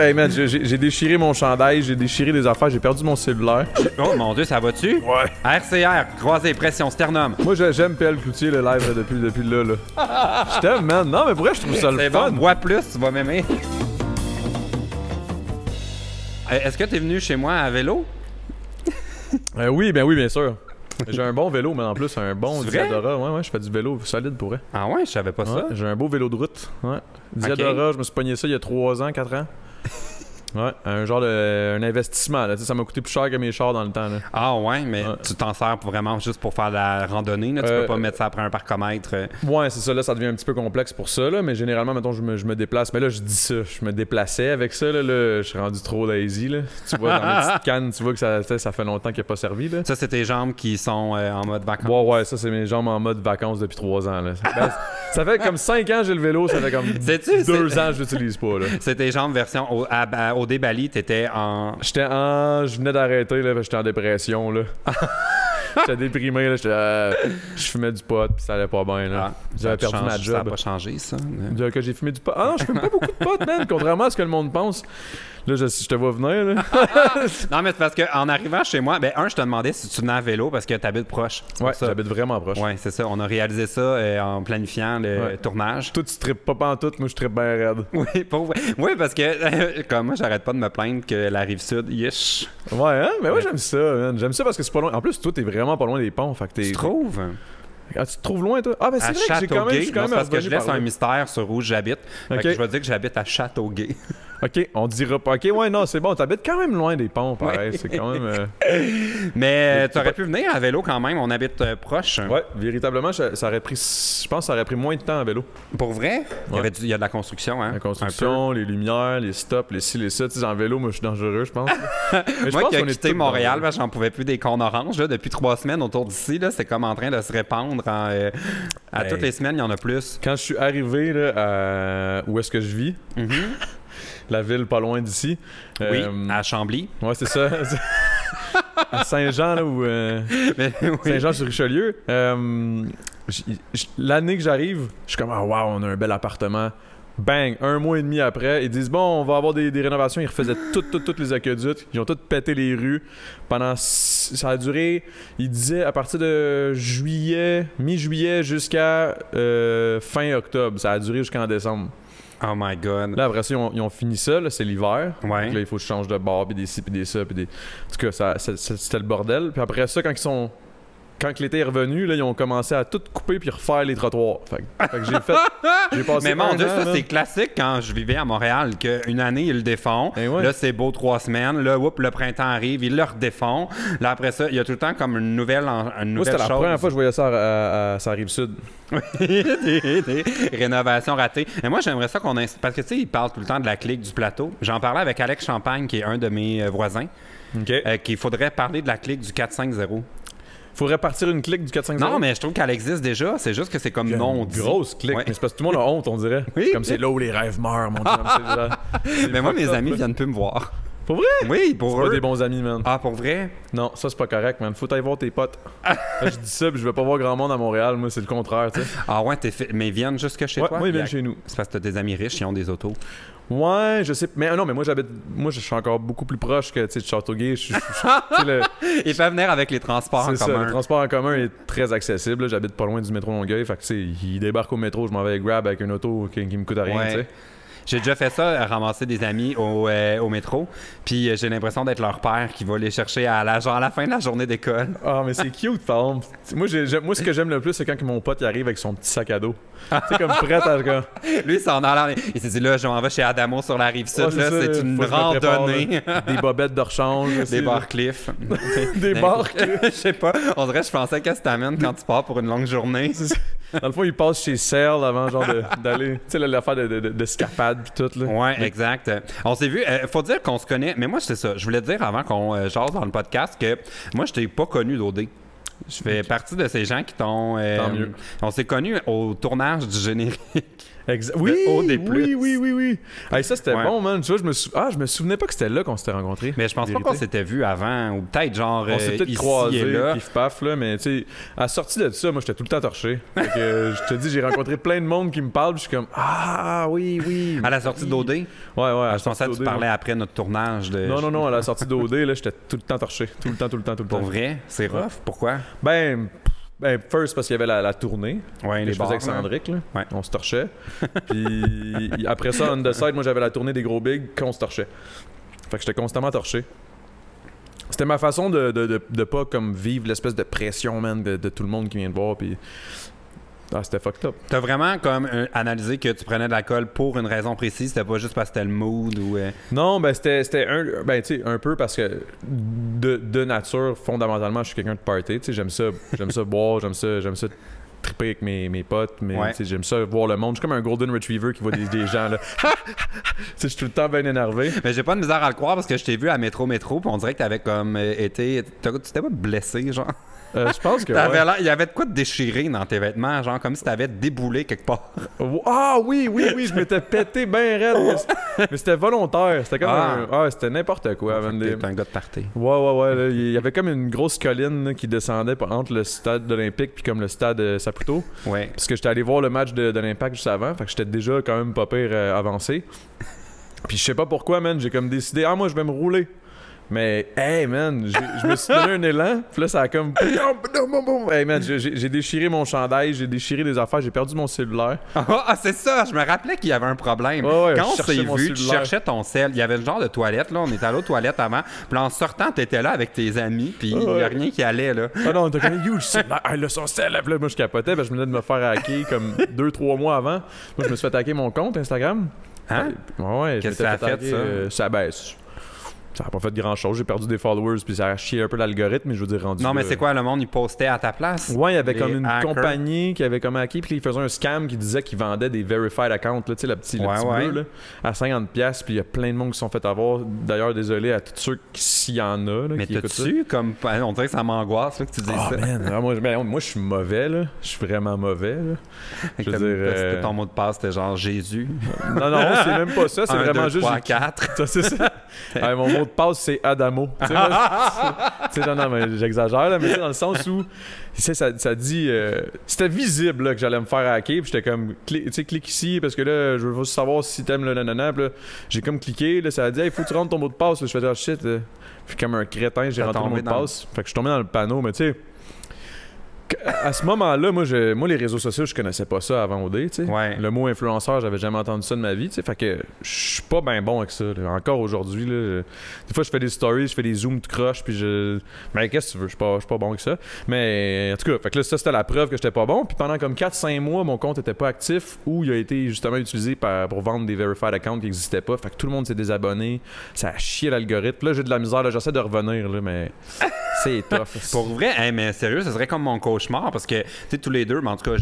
Hey man, j'ai déchiré mon chandail, j'ai déchiré des affaires, j'ai perdu mon cellulaire. Oh mon Dieu, ça va-tu? Ouais. RCR, croisé, pression, sternum. Moi, j'aime PL Cloutier, le live, là, depuis là. Je t'aime, man. Non, mais pour vrai, je trouve ça le fun. Bon, bois plus, tu vas m'aimer. Est-ce que t'es venu chez moi à vélo? Oui, bien sûr. J'ai un bon vélo, mais en plus, un bon C'est vrai? Diadora. Ouais, je fais du vélo solide pour vrai. Ah ouais, je savais pas ça. J'ai un beau vélo de route. Ouais. Diadora, je me suis pogné ça il y a 3 ans, 4 ans. Ouais, un genre de un investissement. Là. Ça m'a coûté plus cher que mes chars dans le temps. Là. Ah ouais, mais tu t'en sers vraiment juste pour faire de la randonnée. Là. Tu peux pas mettre ça après un parcomètre. Ouais, c'est ça. Là, ça devient un petit peu complexe pour ça. Là, mais généralement, mettons, je me déplace. Mais là, je dis ça. Je me déplaçais avec ça. Là, je suis rendu trop lazy. Là. Tu vois, dans ma petite canne, tu vois que ça fait longtemps qu'il n'a pas servi. Là. Ça, c'est tes jambes qui sont en mode vacances. Ouais, ça, c'est mes jambes en mode vacances depuis 3 ans. Là. Ben, ça fait comme 5 ans que j'ai le vélo. Ça fait comme 2 ans que je l'utilise pas. C'est tes jambes version au débali, t'étais en... Je venais d'arrêter, là, j'étais en dépression, là. J'étais déprimé, là, je fumais du pot, puis ça allait pas bien, là. J'avais perdu ma job. Ça a pas changé, ça? Que j'ai fumé du pot. Ah non, je fume pas beaucoup de pot, man, contrairement à ce que le monde pense. Là, je te vois venir, là. Non, mais c'est parce qu'en arrivant chez moi, je te demandais si tu venais à vélo parce que t'habites proche. Ouais, j'habite vraiment proche. Ouais, c'est ça. On a réalisé ça en planifiant le tournage. Toi, tu tripes pas pantoute, moi, je trippe bien raide. Oui, parce que, comme moi, j'arrête pas de me plaindre que la Rive-Sud, yesh. Ouais, hein? Mais moi, j'aime ça, man. J'aime ça parce que c'est pas loin. En plus, toi, t'es vraiment pas loin des ponts. Fait que tu trouves? Ah, tu te trouves loin, toi? Ah, ben c'est vrai que j'ai quand même... C'est parce que je laisse un mystère sur où j'habite. Fait que je vais dire que j'habite à Châteauguay. OK, on dira pas. OK, ouais, non, c'est bon. T'habites quand même loin des ponts, pareil. Ouais. C'est quand même... Mais tu aurais pu venir à vélo quand même. On habite proche. Ouais, véritablement, ça aurait pris... Je pense que ça aurait pris moins de temps à vélo. Pour vrai? Ouais. Il y a de la construction, hein? La construction, les lumières, les stops, les ci, les ça. Tu sais, en vélo, moi, je suis dangereux, je pense. Mais moi qui ai quitté Montréal, j'en pouvais plus des cônes oranges. Là, depuis 3 semaines autour d'ici, c'est comme en train de se répandre. À toutes les semaines, il y en a plus. Quand je suis arrivé là, où est-ce que je vis, la ville pas loin d'ici. Oui, à Chambly. Ouais, c'est ça. À Saint-Jean, là, où... Saint-Jean-sur-Richelieu. L'année que j'arrive, je suis comme « Ah, wow, on a un bel appartement. » Bang! 1 mois et demi après, ils disent bon, on va avoir des rénovations. Ils refaisaient toutes les aqueducs. Ils ont tous pété les rues. Ça a duré, ils disaient, à partir de mi-juillet jusqu'à fin octobre. Ça a duré jusqu'en décembre. Oh my God. Là, après ça, ils ont fini ça. Là, c'est l'hiver. Ouais. Donc là, il faut que je change de bord, puis des ci, puis des ça. Puis des... En tout cas, c'était le bordel. Puis après ça, quand l'été est revenu, là, ils ont commencé à tout couper puis refaire les trottoirs. Fait que j'ai passé. Mais mon Dieu, ça c'est classique quand je vivais à Montréal, qu'une année, ils le défont. Ouais. Là, c'est beau 3 semaines. Là, le printemps arrive, ils le redéfont. Là, après ça, il y a tout le temps comme une nouvelle Moi, c'était la première fois que je voyais ça à sa Rive-Sud. des rénovations ratées. Mais moi, j'aimerais ça qu'on... Parce que, tu sais, ils parlent tout le temps de la clique du plateau. J'en parlais avec Alex Champagne, qui est un de mes voisins, qu'il faudrait parler de la clique du 450. Faudrait partir une clique du 450? Non, mais je trouve qu'elle existe déjà. C'est juste que c'est comme non dit. Grosse clique. Ouais. Mais c'est parce que tout le monde a honte, on dirait. Oui. Comme c'est là où les rêves meurent, mon Dieu. Mais moi, mes amis viennent plus me voir. Pour vrai? Oui, pour eux. C'est pas des bons amis, man. Ah, pour vrai? Non, ça, c'est pas correct, man. Faut aller voir tes potes. Là, je dis ça, puis je vais pas voir grand monde à Montréal. Moi, c'est le contraire, tu sais. Ah ouais, mais ils viennent jusque chez toi? Moi, ils viennent chez nous. C'est parce que t'as des amis riches, ils ont des autos. Ouais, je sais. Mais non, mais moi, je suis encore beaucoup plus proche que, tu sais, de Châteauguay. Il peut venir avec les transports en commun. Le transport en commun est très accessible. J'habite pas loin du métro Longueuil. Fait que, tu sais, il débarque au métro, je m'en vais avec Grab avec une auto qui me coûte rien, tu sais. J'ai déjà fait ça, ramasser des amis au métro, puis j'ai l'impression d'être leur père qui va les chercher à la fin de la journée d'école. Ah, mais c'est cute, par exemple. Moi, ce que j'aime le plus, c'est quand mon pote il arrive avec son petit sac à dos. Tu sais, comme prêt à... Lui, il s'est dit, là, je m'en vais chez Adamo sur la Rive-Sud, c'est une randonnée. Des bobettes de rechange. Des Barcliff. Des Barcliff. Je sais pas, on dirait que je pensais qu'est-ce que t'amènes quand tu pars pour une longue journée. Dans le fond, il passe chez Serle avant genre d'aller... Tu sais, l'affaire d'escapade pis tout, là. Ouais, exact. On s'est vu. Faut dire qu'on se connaît. Mais moi, c'est ça. Je voulais te dire avant qu'on jase dans le podcast que moi, je t'ai pas connu d'OD. Je fais partie de ces gens qui t'ont... Tant mieux. On s'est connus au tournage du générique. Oui. Hey, ça, c'était bon, man. Tu vois, je me souvenais pas que c'était là qu'on s'était rencontrés. Mais je pense pas qu'on s'était vu avant, ou peut-être genre on s'est peut-être ici croisés, et là. pif paf, là, mais tu sais, à la sortie de ça, moi, j'étais tout le temps torché. Fait que, je te dis, j'ai rencontré plein de monde qui me parle, puis je suis comme, ah, oui. À la sortie d'OD? Ouais, à je pensais que tu parlais après notre tournage. Non, à la sortie d'OD, là, j'étais tout le temps torché. Tout le temps. Pour vrai? C'est rough? Pourquoi? Ben, first, parce qu'il y avait la tournée. Ouais, les je faisais avec Sandrick, là. Ouais. On se torchait. Puis après ça, on the side, moi, j'avais la tournée des gros bigs qu'on se torchait. Fait que j'étais constamment torché. C'était ma façon de pas comme vivre l'espèce de pression, man, de tout le monde qui vient te voir. Puis c'était fucked up. T'as vraiment comme analysé que tu prenais de l'alcool pour une raison précise, c'était pas juste parce que c'était le mood ou... Non, ben c'était un peu parce que de nature, fondamentalement, je suis quelqu'un de party. J'aime ça boire, j'aime ça triper avec mes potes, mais j'aime ça voir le monde. Je suis comme un golden retriever qui voit des gens là. Je suis tout le temps bien énervé. Mais j'ai pas de misère à le croire parce que je t'ai vu à Métro, puis on dirait que t'avais comme été... Tu t'étais pas blessé, genre? Je pense que il y avait de quoi de déchiré dans tes vêtements, genre comme si t'avais déboulé quelque part. Ah oui, je m'étais pété bien raide. Mais c'était volontaire. C'était comme c'était n'importe quoi. T'es un gars de party. Ouais. Là, il y avait comme une grosse colline là, qui descendait entre le stade olympique puis comme le stade Saputo. Ouais. Parce que j'étais allé voir le match de l'Impact juste avant. Fait que j'étais déjà quand même pas pire avancé. Puis je sais pas pourquoi, man, j'ai comme décidé, moi je vais me rouler. Mais, hey man, je me suis donné un élan. Puis là, ça a comme. Hey man, j'ai déchiré mon chandail, j'ai déchiré des affaires, j'ai perdu mon cellulaire. Ah, c'est ça, je me rappelais qu'il y avait un problème. Quand on s'est vu, tu cherchais ton sel. Il y avait le genre de toilette, là. On était allé aux toilettes avant. Puis en sortant, t'étais là avec tes amis. Puis il n'y a rien qui allait, là. Ah non, t'as comme huge cellulaire. Là, son sel. Puis là, moi, je capotais. Parce que je venais de me faire hacker comme 2-3 mois avant. Moi, je me suis fait hacker mon compte Instagram. Hein? Ouais, qu'est-ce que ça a fait, ça? Ça baisse. Ça n'a pas fait grand-chose. J'ai perdu des followers, puis ça a chié un peu l'algorithme, mais je veux dire, rendu... Non, mais c'est quoi, le monde, il postait à ta place? Ouais, il y avait comme une compagnie qui avait comme hacké, puis il faisait un scam qui disait qu'il vendait des verified accounts, là, tu sais, le petit bleu, là, à 50$, puis il y a plein de monde qui se sont fait avoir. D'ailleurs, désolé à tous ceux s'il y en a, là, mais qui écoutent ça. Mais comme... On dirait que ça m'angoisse, là, que tu dis ça. Man, moi, je suis mauvais, là. Je suis vraiment mauvais, là. Je veux dire... Ton mot de passe, c'était genre Jésus. Non, c'est même pas ça. C'est vraiment 2, juste... 3, 4. C'est ça. Mon mot de passe, c'est Adamo. Non, mais j'exagère, là, mais dans le sens où ça dit... c'était visible là, que j'allais me faire hacker, puis j'étais comme, clique ici, parce que là, je veux juste savoir si t'aimes le nanana, puis là, j'ai comme cliqué, là, ça a dit, il faut que tu rentres ton mot de passe. Là, je fais, shit, puis comme un crétin, j'ai rentré mon mot de passe. Fait que je suis tombé dans le panneau, mais tu sais... À ce moment-là, moi, les réseaux sociaux, je connaissais pas ça avant OD, tu sais. Ouais. Le mot influenceur, j'avais jamais entendu ça de ma vie, tu sais. Fait que je suis pas bien bon avec ça. Là. Encore aujourd'hui, là, des fois, je fais des stories, je fais des zooms de croche, puis mais qu'est-ce que tu veux? Je suis pas bon avec ça. Mais en tout cas, fait que là, ça, c'était la preuve que j'étais pas bon. Puis pendant comme 4-5 mois, mon compte était pas actif ou il a été justement utilisé pour vendre des verified accounts qui n'existaient pas. Fait que tout le monde s'est désabonné. Ça a chié l'algorithme. Là, j'ai de la misère. Là, j'essaie de revenir, là, mais c'est tough. Pour vrai, mais sérieux, ce serait comme mon cauchemar parce que, tu sais, tous les deux, mais en tout cas,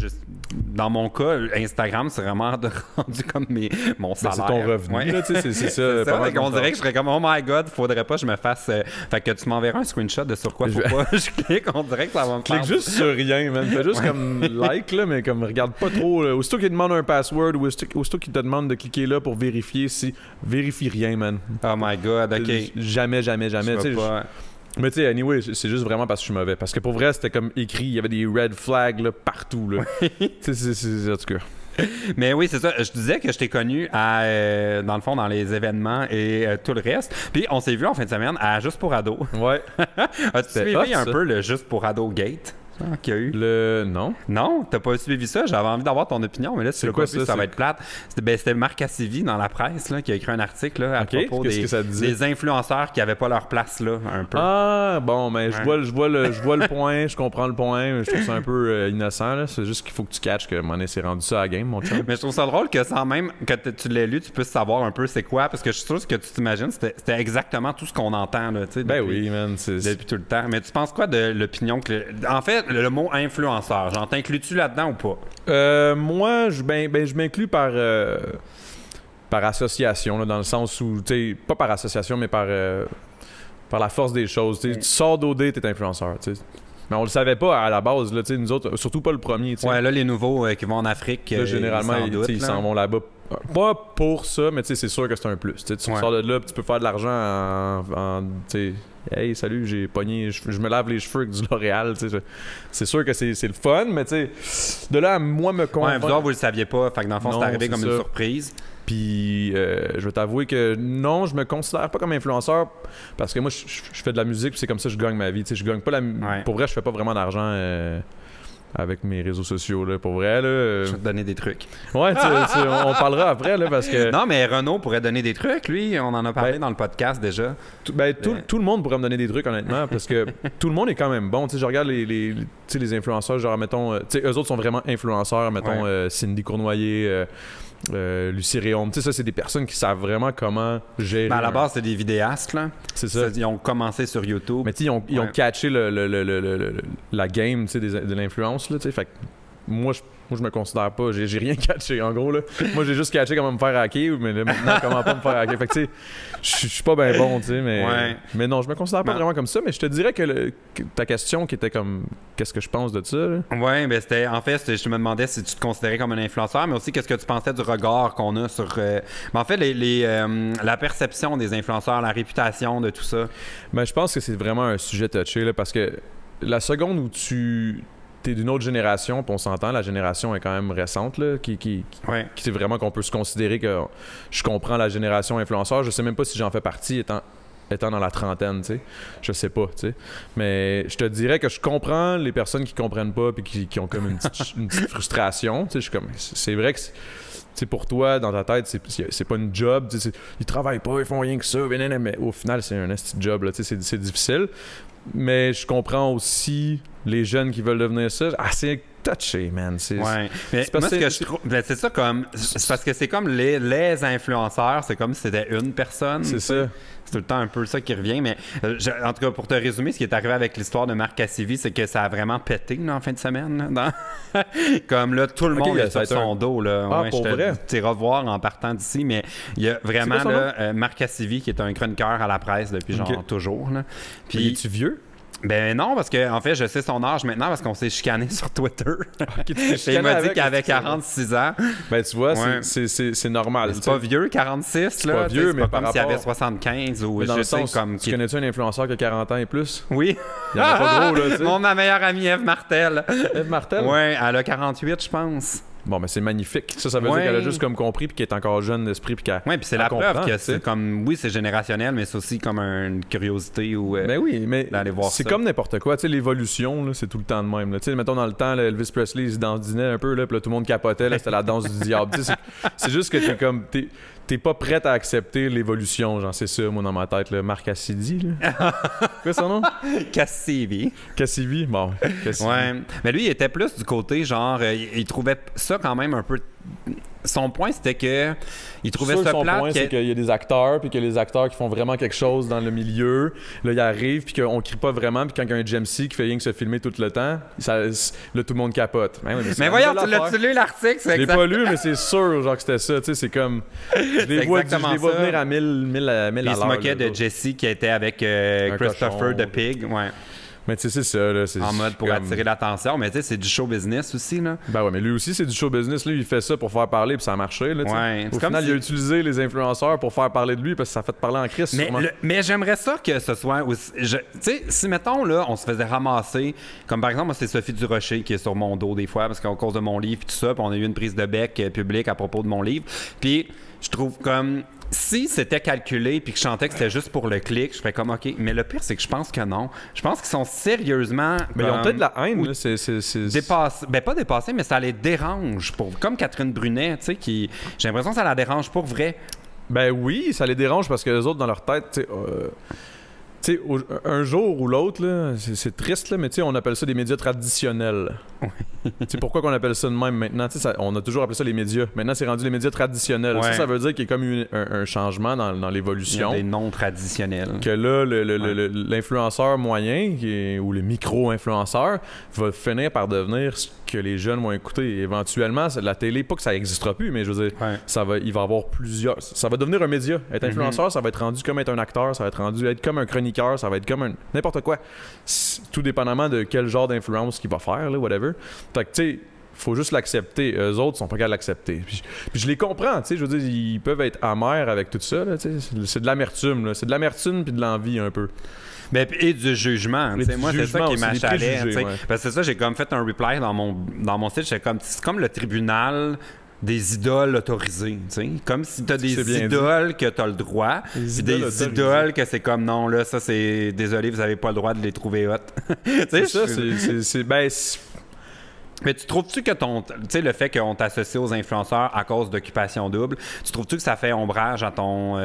dans mon cas, Instagram, c'est vraiment rendu comme mon salaire. C'est ton revenu, là, tu sais, c'est ça. On dirait que je serais comme, oh my god, faudrait pas que je me fasse. Fait que tu m'enverras un screenshot de sur quoi faut pas. Je clique, on dirait que ça va me faire. Clique juste sur rien, man. Fais juste comme like, là, mais comme regarde pas trop. Aussitôt qu'il te demande un password ou aussitôt qu'il te demande de cliquer là pour vérifier vérifie rien, man. Oh my god, ok. Jamais. Mais tu sais, anyway, c'est juste vraiment parce que je suis mauvais. Parce que pour vrai, c'était comme écrit, il y avait des red flags là, partout. Là. C'est en tout cas. Mais oui, c'est ça. Je disais que je t'ai connu dans le fond dans les événements et tout le reste. Puis on s'est vu en fin de semaine à Juste pour Ado. Ouais. As-tu suivi un peu le Juste pour Ado Gate? Qu'il y a eu? Non. Non? T'as pas suivi ça? J'avais envie d'avoir ton opinion, mais là, c'est quoi ça va être plate. C'était Marc Cassivi dans la presse là, qui a écrit un article là, à propos des influenceurs qui n'avaient pas leur place là, un peu. Ah, bon, mais je vois le point, je comprends le point, mais je trouve ça un peu innocent. Là. C'est juste qu'il faut que tu catches que Monet s'est rendu ça à la game, mon chum. Mais je trouve ça drôle que sans même que tu l'aies lu, tu puisses savoir un peu c'est quoi, parce que je suis sûr que tu t'imagines, c'était exactement tout ce qu'on entend là, oui, man. Depuis tout le temps. Mais tu penses quoi de l'opinion que... En fait, le mot influenceur, genre, t'inclus-tu là-dedans ou pas? Moi, je m'inclus par association, là, dans le sens où, tu sais, pas par association, mais par la force des choses. Tu sors d'OD, t'es influenceur, tu sais. Mais on le savait pas à la base, là, nous autres, surtout pas le premier. T'sais. Ouais, là, les nouveaux qui vont en Afrique, là, généralement, ils s'en vont là-bas. Pas pour ça, mais c'est sûr que c'est un plus. Tu sors de là, tu peux faire de l'argent en hey, salut, j'ai pogné, je me lave les cheveux avec du L'Oréal. C'est sûr que c'est le fun, mais de là à moi me convaincre. Ouais, vous le saviez pas, fait que dans le fond, c'est arrivé comme une surprise. Puis, je vais t'avouer que non, je me considère pas comme influenceur parce que moi, je fais de la musique, puis c'est comme ça que je gagne ma vie. Je gagne pas Pour vrai, je fais pas vraiment d'argent avec mes réseaux sociaux, là. Pour vrai, là. Je vais te donner des trucs. Ouais, on parlera après, là, parce que. Non, mais Renaud pourrait donner des trucs, lui. On en a parlé dans le podcast déjà. Tout le monde pourrait me donner des trucs, honnêtement, parce que tout le monde est quand même bon. Je regarde les influenceurs, genre, mettons. eux autres sont vraiment influenceurs, mettons, Cindy Cournoyer. Lucie Réaume, ça c'est des personnes qui savent vraiment comment gérer. À la base, c'est des vidéastes, là. C'est ça. Ils ont commencé sur YouTube. Mais ils ont catché la game de l'influence, là. Fait que moi, je me considère pas, j'ai rien catché en gros là. Moi j'ai juste catché comment me faire hacker, mais là, maintenant comment pas me faire hacker. Fait que tu sais, je suis pas bien bon, tu sais, mais non, je me considère pas vraiment comme ça, mais je te dirais que ta question qui était comme qu'est-ce que je pense de ça là? Ouais, ben c'était en fait, je me demandais si tu te considérais comme un influenceur, mais aussi qu'est-ce que tu pensais du regard qu'on a sur en fait la perception des influenceurs, la réputation de tout ça. Ben je pense que c'est vraiment un sujet touché là, parce que la seconde où t'es d'une autre génération, puis on s'entend, la génération est quand même récente, là, qui c'est vraiment qu'on peut se considérer que je comprends la génération influenceur. Je sais même pas si j'en fais partie étant dans la trentaine, tu sais. Je sais pas, tu sais. Mais je te dirais que je comprends les personnes qui comprennent pas puis qui ont comme une petite frustration, tu sais. Je suis comme, c'est vrai que c'est pour toi, dans ta tête, c'est pas une job, ils travaillent pas, ils font rien que ça, mais au final, c'est un petit job, là, tu sais, c'est difficile. Mais je comprends aussi les jeunes qui veulent devenir ça. C'est touché, man. Ouais. Mais moi, ce que je trouve, c'est ça comme. C'est parce que c'est comme les influenceurs, c'est comme si c'était une personne. C'est ça. C'est tout le temps un peu ça qui revient. Mais en tout cas, pour te résumer, ce qui est arrivé avec l'histoire de Marc Cassivi, c'est que ça a vraiment pété là, en fin de semaine. Là, comme là, tout le monde est sur son dos. Là. Ah, pour vrai? Tu iras voir en partant d'ici, mais il y a vraiment là, Marc Cassivi qui est un chroniqueur à la presse depuis genre toujours. Là. Puis, es-tu vieux? Ben non, parce que en fait, je sais son âge maintenant parce qu'on s'est chicané sur Twitter. Il m'a dit qu'il avait 46 ans. Ben tu vois, c'est normal. C'est pas vieux, 46. C'est pas vieux, mais pas comme s'il avait 75 ou je sais comme. Tu connais-tu un influenceur qui a 40 ans et plus? Oui. Il y en a pas gros, là, tu sais. Ma meilleure amie, Eve Martel. Eve Martel? Oui, elle a 48, je pense. Bon, mais c'est magnifique. Ça veut dire qu'elle a juste comme compris puis qu'elle est encore jeune d'esprit puis qu'elle. Oui, puis c'est la preuve que c'est comme c'est générationnel, mais c'est aussi comme une curiosité ou ben oui, mais d'aller voir ça. C'est comme n'importe quoi, tu sais, l'évolution là, c'est tout le temps de même. Tu sais, mettons dans le temps, là, Elvis Presley il se dandinait un peu là, puis là, tout le monde capotait, là, c'était la danse du diable. C'est juste que t'es pas prête à accepter l'évolution, genre c'est ça moi dans ma tête là, Marc Cassivi là. Quoi son nom? Cassivi. Cassivi, bon. Cassivi. Ouais, mais lui il était plus du côté genre il trouvait ça quand même un peu. Son point, c'était que il trouvait ça plate. Son point, c'est qu'il y a des acteurs, puis que les acteurs qui font vraiment quelque chose dans le milieu, là, ils arrivent, puis qu'on crie pas vraiment, puis quand il y a un Jamesy qui fait rien que se filmer tout le temps, là, tout le monde capote. Mais voyons, tu lu l'article? Je l'ai pas lu, mais c'est sûr genre que c'était ça. Tu sais, c'est comme... Je les vois venir à 1000 à l'heure. Il se moquait de Jesse qui était avec Christopher the Pig. Ouais. Mais tu sais, c'est ça, là. En mode pour attirer l'attention, mais tu sais, c'est du show business aussi, là. Ben ouais, mais lui aussi, c'est du show business. Lui, il fait ça pour faire parler, puis ça a marché, là. Ouais. Au final, il a utilisé les influenceurs pour faire parler de lui, parce que ça a fait parler en crise. Mais j'aimerais ça que ce soit aussi. Tu sais, si mettons, là, on se faisait ramasser, comme par exemple, moi, c'est Sophie Durocher qui est sur mon dos des fois, parce qu'à cause de mon livre, puis tout ça, puis on a eu une prise de bec publique à propos de mon livre. Puis je trouve comme. Si c'était calculé puis que je chantais que c'était juste pour le clic, je ferais comme OK. Mais le pire, c'est que je pense que non. Je pense qu'ils sont sérieusement. Mais ils ont peut-être de la haine, là. Dépassé. Ben, pas dépassé, mais ça les dérange. Comme Catherine Brunet, tu sais, qui. J'ai l'impression que ça la dérange pour vrai. Ben oui, ça les dérange parce que les autres, dans leur tête, tu sais, un jour ou l'autre, là, c'est triste, là, mais tu sais, on appelle ça des médias traditionnels. Tu sais, pourquoi qu'on appelle ça de même maintenant? Tu sais, on a toujours appelé ça les médias. Maintenant, c'est rendu les médias traditionnels. Ouais. Ça veut dire qu'il y a comme un changement dans l'évolution. Il y a des noms traditionnels. Que là, l'influenceur moyen, ou le micro-influenceur, va finir par devenir ce que les jeunes vont écouter. Éventuellement, la télé, pas que ça n'existera plus, mais je veux dire, il va y avoir plusieurs... Ça va devenir un média. Être influenceur, ça va être rendu comme être un acteur, ça va être rendu être comme un chroniqueur chroniqueur, ça va être comme n'importe quoi. Tout dépendamment de quel genre d'influence qu'il va faire, là, whatever. Fait que, tu sais, faut juste l'accepter. Eux autres sont pas capables de l'accepter. Puis je les comprends, tu sais, je veux dire, ils peuvent être amers avec tout ça, là, tu sais. C'est de l'amertume, là. C'est de l'amertume puis de l'envie un peu. Mais, et du jugement. Moi, c'est ça qui m'achalait. Ouais. Parce que c'est ça, j'ai comme fait un reply dans mon site. C'est comme le tribunal des idoles autorisées. T'sais. Comme si t'as des idoles que t'as le droit, puis des idoles que c'est comme non, là, ça c'est. Désolé, vous avez pas le droit de les trouver hot. C'est ça, c'est. Ben, mais tu trouves-tu que le fait qu'on t'associe aux influenceurs à cause d'occupation double, tu trouves-tu que ça fait ombrage à ton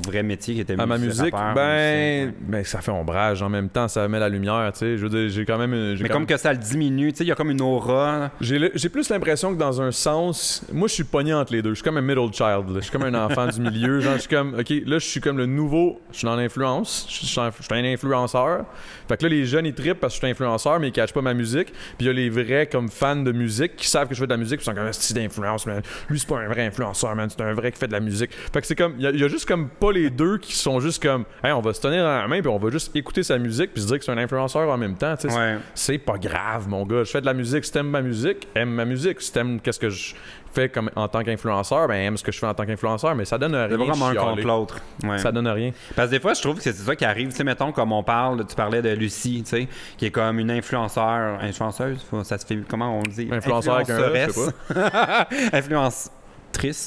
vrai métier qui était à ma musique? Ben, ça fait ombrage. En même temps, ça met la lumière, tu sais. Je veux dire, j'ai quand même... Mais comme que ça le diminue, tu sais, il y a comme une aura. J'ai plus l'impression que dans un sens... Moi, je suis pogné entre les deux. Je suis comme un middle child. Là. Je suis comme un enfant du milieu. Genre, je suis comme... OK, là, je suis comme le nouveau... Je suis dans l'influence. Je suis un influenceur. Fait que là, les jeunes, ils trippent parce que je suis influenceur, mais ils cachent pas ma musique. Puis il y a les vrais comme fans de musique qui savent que je fais de la musique, puis ils sont comme un style d'influence, man. Lui, c'est pas un vrai influenceur, man. C'est un vrai qui fait de la musique. Fait que c'est comme, il y a juste comme pas les deux qui sont juste comme, hey, on va se tenir dans la main, puis on va juste écouter sa musique, puis se dire que c'est un influenceur en même temps. Ouais. C'est pas grave, mon gars. Je fais de la musique. Si t'aimes ma musique, aime ma musique. Si t'aimes qu'est-ce que je fais comme en tant qu'influenceur, ben aime ce que je fais en tant qu'influenceur, mais ça donne rien. C'est vraiment un contre l'autre. Ouais. Ça donne rien. Parce que des fois, je trouve que c'est ça qui arrive. Tu sais, mettons, comme tu parlais de Lucie, tu sais, qui est comme une influenceuse, ça se fait, comment on dit? Influenceur avec un E, je sais pas.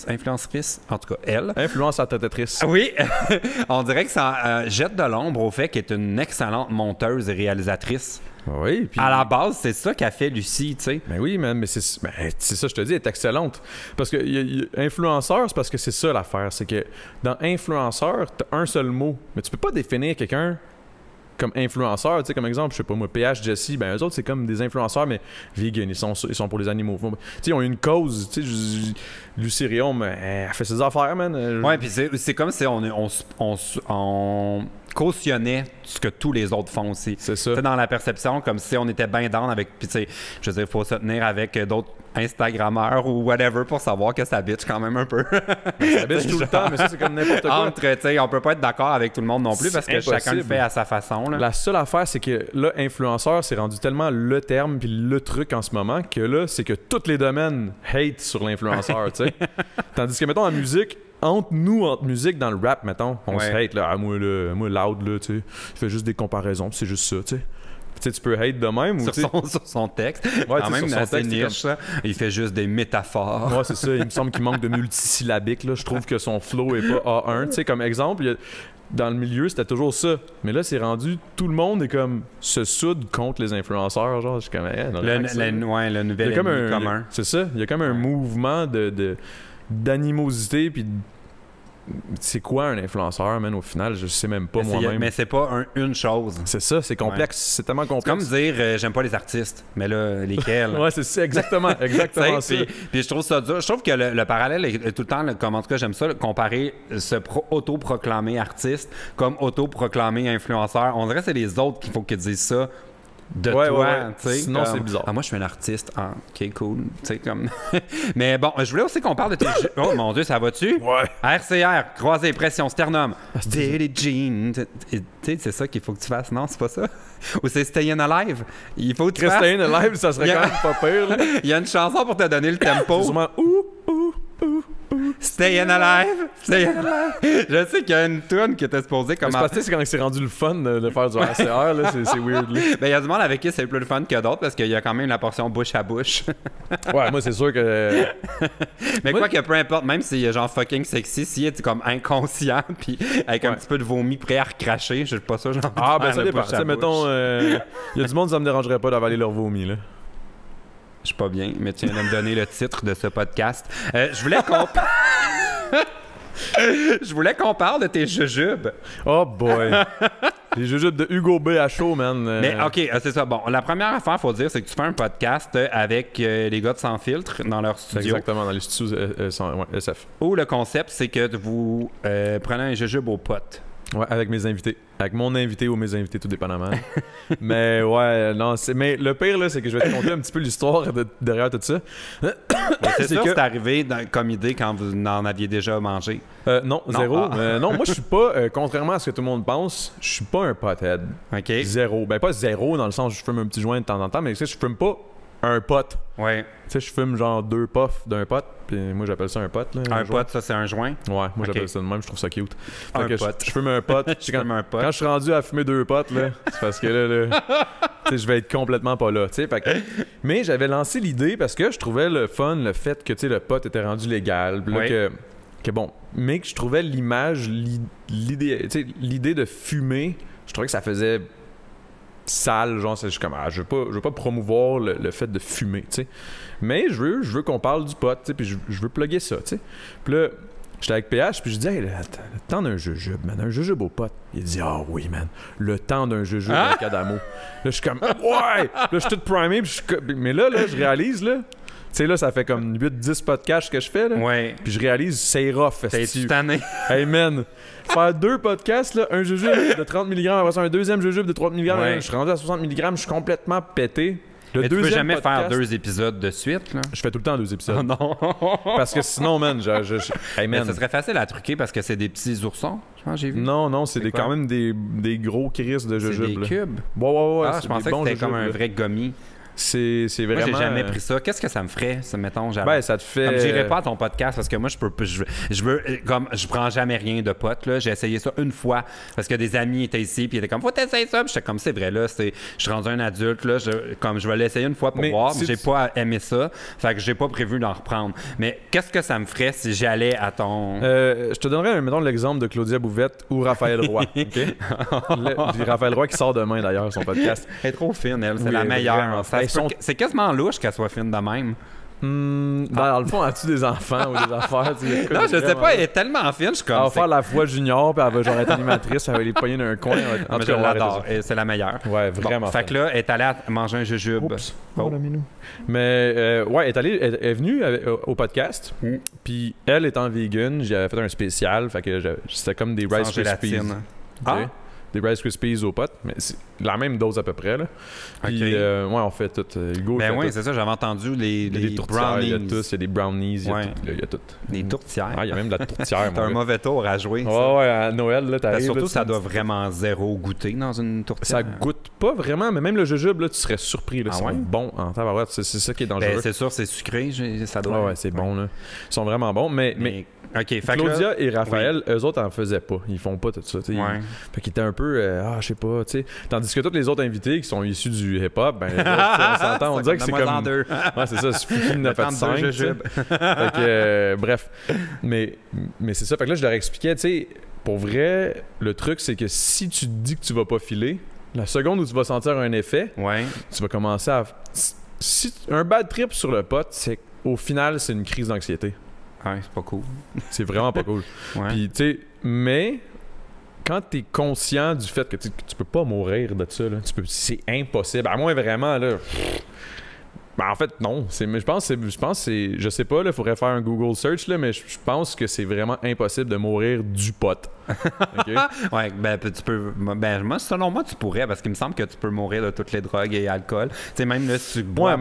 Influencetrice, en tout cas, elle. Influence à tête-trice. Oui, on dirait que ça jette de l'ombre au fait qu'elle est une excellente monteuse et réalisatrice. Oui, puis... À la base, c'est ça qu'a fait Lucie, tu sais. Ben oui, man, mais c'est ça, je te dis, elle est excellente. Parce que influenceur, c'est parce que c'est ça l'affaire. C'est que dans influenceur, t'as un seul mot. Mais tu peux pas définir quelqu'un comme influenceur, tu sais, comme exemple, je sais pas moi, PH, Jesse, ben eux autres, c'est comme des influenceurs, mais vegan, ils sont pour les animaux. Tu sais, ils ont une cause, tu sais, Lucie Riom, elle fait ses affaires, man. Ouais, puis c'est comme si on cautionnait ce que tous les autres font aussi. C'est ça. T'sais, dans la perception, comme si on était bien down avec... Puis tu sais, je veux dire, il faut se tenir avec d'autres Instagrammeurs ou whatever pour savoir que ça bitch quand même un peu. Ça bitch tout le temps, mais ça, c'est comme n'importe quoi. Tu sais, on peut pas être d'accord avec tout le monde non plus parce que chacun le fait à sa façon. Là. La seule affaire, c'est que là, influenceur, c'est rendu tellement le terme puis le truc en ce moment que là, c'est que tous les domaines hate sur l'influenceur, tu sais. Tandis que, mettons, en musique, entre musique dans le rap, mettons, on se hate, là. Ah, moi, loud, là, tu sais. Il fait juste des comparaisons, c'est juste ça, tu sais. Tu sais, tu peux hate de même ou sur son texte. Ouais, quand même, assez niche. Comme... Il fait juste des métaphores. Ouais, c'est ça. Il me semble qu'il manque de multisyllabique. Là. Je trouve que son flow est pas A1. Tu sais, comme exemple, dans le milieu, c'était toujours ça. Mais là, c'est rendu, tout le monde est comme se soude contre les influenceurs. Genre, je suis comme, le nouvel ennemi commun. C'est ça. Il y a comme un mouvement d'animosité puis c'est quoi un influenceur, man, au final? Je sais même pas moi-même. Mais c'est pas une chose. C'est ça, c'est complexe. Ouais. C'est tellement complexe. C'est comme dire, j'aime pas les artistes. Mais là, lesquels? Ouais, c'est ça, exactement ça. Puis je trouve ça dur. Je trouve que le parallèle est tout le temps, comme en tout cas, j'aime ça, comparer ce autoproclamé artiste comme autoproclamé influenceur. On dirait que c'est les autres qu'il faut qu'ils disent ça. De toi, tu sais. Sinon, c'est bizarre. Ah, moi, je suis un artiste. Ah, ok, cool. Tu sais, comme. Mais bon, je voulais aussi qu'on parle de tes jeux. Oh mon Dieu, ça va-tu? Ouais. RCR, croisé, pression, sternum. Daily Jean. Tu sais, c'est ça qu'il faut que tu fasses. Non, c'est pas ça? Ou c'est Stayin' Alive? Il faut que tu fasses. Stayin' Alive, ça serait quand même pas pire, là. Il y a une chanson pour te donner le tempo. Sûrement. Stayin' Alive! Stayin' Alive! Je sais qu'il y a une tune qui était supposée comme... C'est quand c'est rendu le fun de faire du RCR, là, c'est weird. Là. Ben, il y a du monde avec qui c'est plus le fun que d'autres parce qu'il y a quand même la portion bouche à bouche. Ouais, moi, c'est sûr que... Mais quoi que peu importe, même s'il est genre fucking sexy, s'il est comme inconscient puis avec un petit peu de vomi prêt à recracher, je sais pas ça, genre... Ah, ben ça dépend. Tu sais, mettons, il y a du monde, ça me dérangerait pas d'avaler leur vomi, là. Je suis pas bien, mais tu viens de me donner le titre de ce podcast. Je voulais qu'on... Je voulais qu'on parle de tes jujubes. Oh boy. Les jujubes de Hugo BHO, man. Mais OK, c'est ça. Bon, la première affaire, faut dire, c'est que tu fais un podcast avec les gars de Sans Filtre dans leur studio. Exactement, dans les studios SF. Où le concept, c'est que vous prenez un jujube aux potes. Ouais, avec mes invités. Avec mon invité ou mes invités, tout dépendamment. Mais ouais, non, mais le pire, là, c'est que je vais te conter un petit peu l'histoire derrière tout ça. C'est sûr que c'est arrivé comme idée quand vous en aviez déjà mangé. Non, zéro. Non, moi, je suis pas, contrairement à ce que tout le monde pense, je suis pas un pothead. OK. Zéro. Ben, pas zéro, dans le sens où je fume un petit joint de temps en temps, mais tu sais, je fume pas un pot. Ouais. Tu sais, je fume genre 2 puffs d'un pot, puis moi, j'appelle ça un pot. Là, un pot, ça, c'est un joint? Ouais, moi, j'appelle ça de même, je trouve ça cute. Un pot. Je fume un pot. Quand je suis rendu à fumer 2 potes, là, c'est parce que là tu sais, je vais être complètement pas là. Tu sais, mais j'avais lancé l'idée parce que je trouvais le fun, le fait que, tu sais, le pot était rendu légal. Puis là, que bon, mais que je trouvais l'image, l'idée de fumer, je trouvais que ça faisait sale, genre, je suis comme, je veux pas promouvoir le fait de fumer, tu sais. Mais je veux qu'on parle du pot, tu sais, puis je veux plugger ça, tu sais. Puis là, j'étais avec PH, puis je dis, hey, le temps d'un jujube, man, un jujube au pot. Il dit, oui, man, le temps d'un jujube avec Adamo. Là, je suis comme, ouais! Là, je suis tout primé, mais là, je réalise, là, tu sais, là, ça fait comme 8-10 podcasts que je fais, là. Ouais. Puis je réalise, c'est rough, t'es tanné. Hey, man, faire 2 podcasts, là, un jujube de 30 mg, après ça, un deuxième jujube de 30 mg, je suis rendu à 60 mg, je suis complètement pété. Mais tu peux jamais faire 2 épisodes de suite, là? Je fais tout le temps 2 épisodes. Oh non! Parce que sinon, man, hey, man. Mais ça serait facile à truquer parce que c'est des petits oursons, je pense, j'ai vu. Non, c'est quand même des gros crises de jujubes. C'est des cubes? Ouais. Je pensais que c'était comme un vrai gommis. C'est vraiment... Moi, j'ai jamais pris ça. Qu'est-ce que ça me ferait, mettons, Ben, ça te fait... Comme j'irais pas à ton podcast parce que moi, je prends jamais rien de pote, là. J'ai essayé ça une fois parce que des amis étaient ici puis ils étaient comme, faut t'essayer ça. Puis j'étais comme, c'est vrai, là, je suis rendu un adulte, là. Je vais l'essayer une fois pour voir, mais j'ai pas aimé ça. Fait que j'ai pas prévu d'en reprendre. Mais qu'est-ce que ça me ferait si j'allais à ton... je te donnerais, mettons, l'exemple de Claudia Bouvette ou Raphaël Roy, OK? Puis Raphaël Roy qui sort demain, d'ailleurs, son podcast. Elle est trop fine, elle. C'est la meilleure. C'est quasiment louche qu'elle soit fine de même. Dans le fond, as-tu des enfants ou des affaires? Non, je sais pas, elle est tellement fine, je suis comme... Elle va faire la voix junior, puis elle va genre être animatrice, elle va les poigner dans un coin. En tout cas, je l'adore, c'est la meilleure. Ouais, vraiment. Fait que là, elle est allée manger un jujube. Oups. Mais, ouais, elle est venue au podcast, puis elle étant vegan, j'avais fait un spécial, fait que c'était comme des Rice Krispies. Des Rice Krispies aux potes, mais c'est la même dose à peu près, là. Puis, ouais, on fait tout. Hugo ben fait oui, tout. c'est ça, j'avais entendu les brownies. Il y a tous, il y a des brownies, il y a tout. Des tourtières. Ah, il y a même de la tourtière. T'as un mauvais tour à jouer. Ouais, à Noël, là, t'arrives. Surtout, ça doit vraiment zéro goûter dans une tourtière. Ça goûte pas vraiment, mais même le jujube, là, tu serais surpris. Là, ils sont bons en tabarouette. C'est ça qui est dangereux. Ben, c'est sûr, c'est sucré, ça doit. Ouais, c'est bon, là. Ils sont vraiment bons, mais Claudia et Raphaël, eux autres en faisaient pas. Ils font pas tout ça. Fait qu'ils étaient un peu, je sais pas, tu sais. Tandis que tous les autres invités qui sont issus du hip-hop, ben, on s'entend, on dirait que c'est comme... Ouais, c'est ça, c'est fou qu'il en a fait 5. Fait que, bref. Mais c'est ça. Fait que là, je leur expliquais, tu sais, pour vrai, le truc, c'est que si tu te dis que tu vas pas filer, la seconde où tu vas sentir un effet, tu vas commencer à... Si un bad trip sur le pot, c'est qu'au final, c'est une crise d'anxiété. Ouais, c'est pas cool. C'est vraiment pas cool. Puis, tu sais, mais quand t'es conscient du fait que tu peux pas mourir de ça, là, c'est impossible. À moins vraiment, là. Ben, en fait, non. Je pense que c'est. Je sais pas, il faudrait faire un Google search, là, mais je pense que c'est vraiment impossible de mourir du pot. Okay? Ouais, ben tu peux. Ben moi, selon moi, tu pourrais, parce qu'il me semble que tu peux mourir de toutes les drogues et alcool. Tu sais, même là, si tu bois,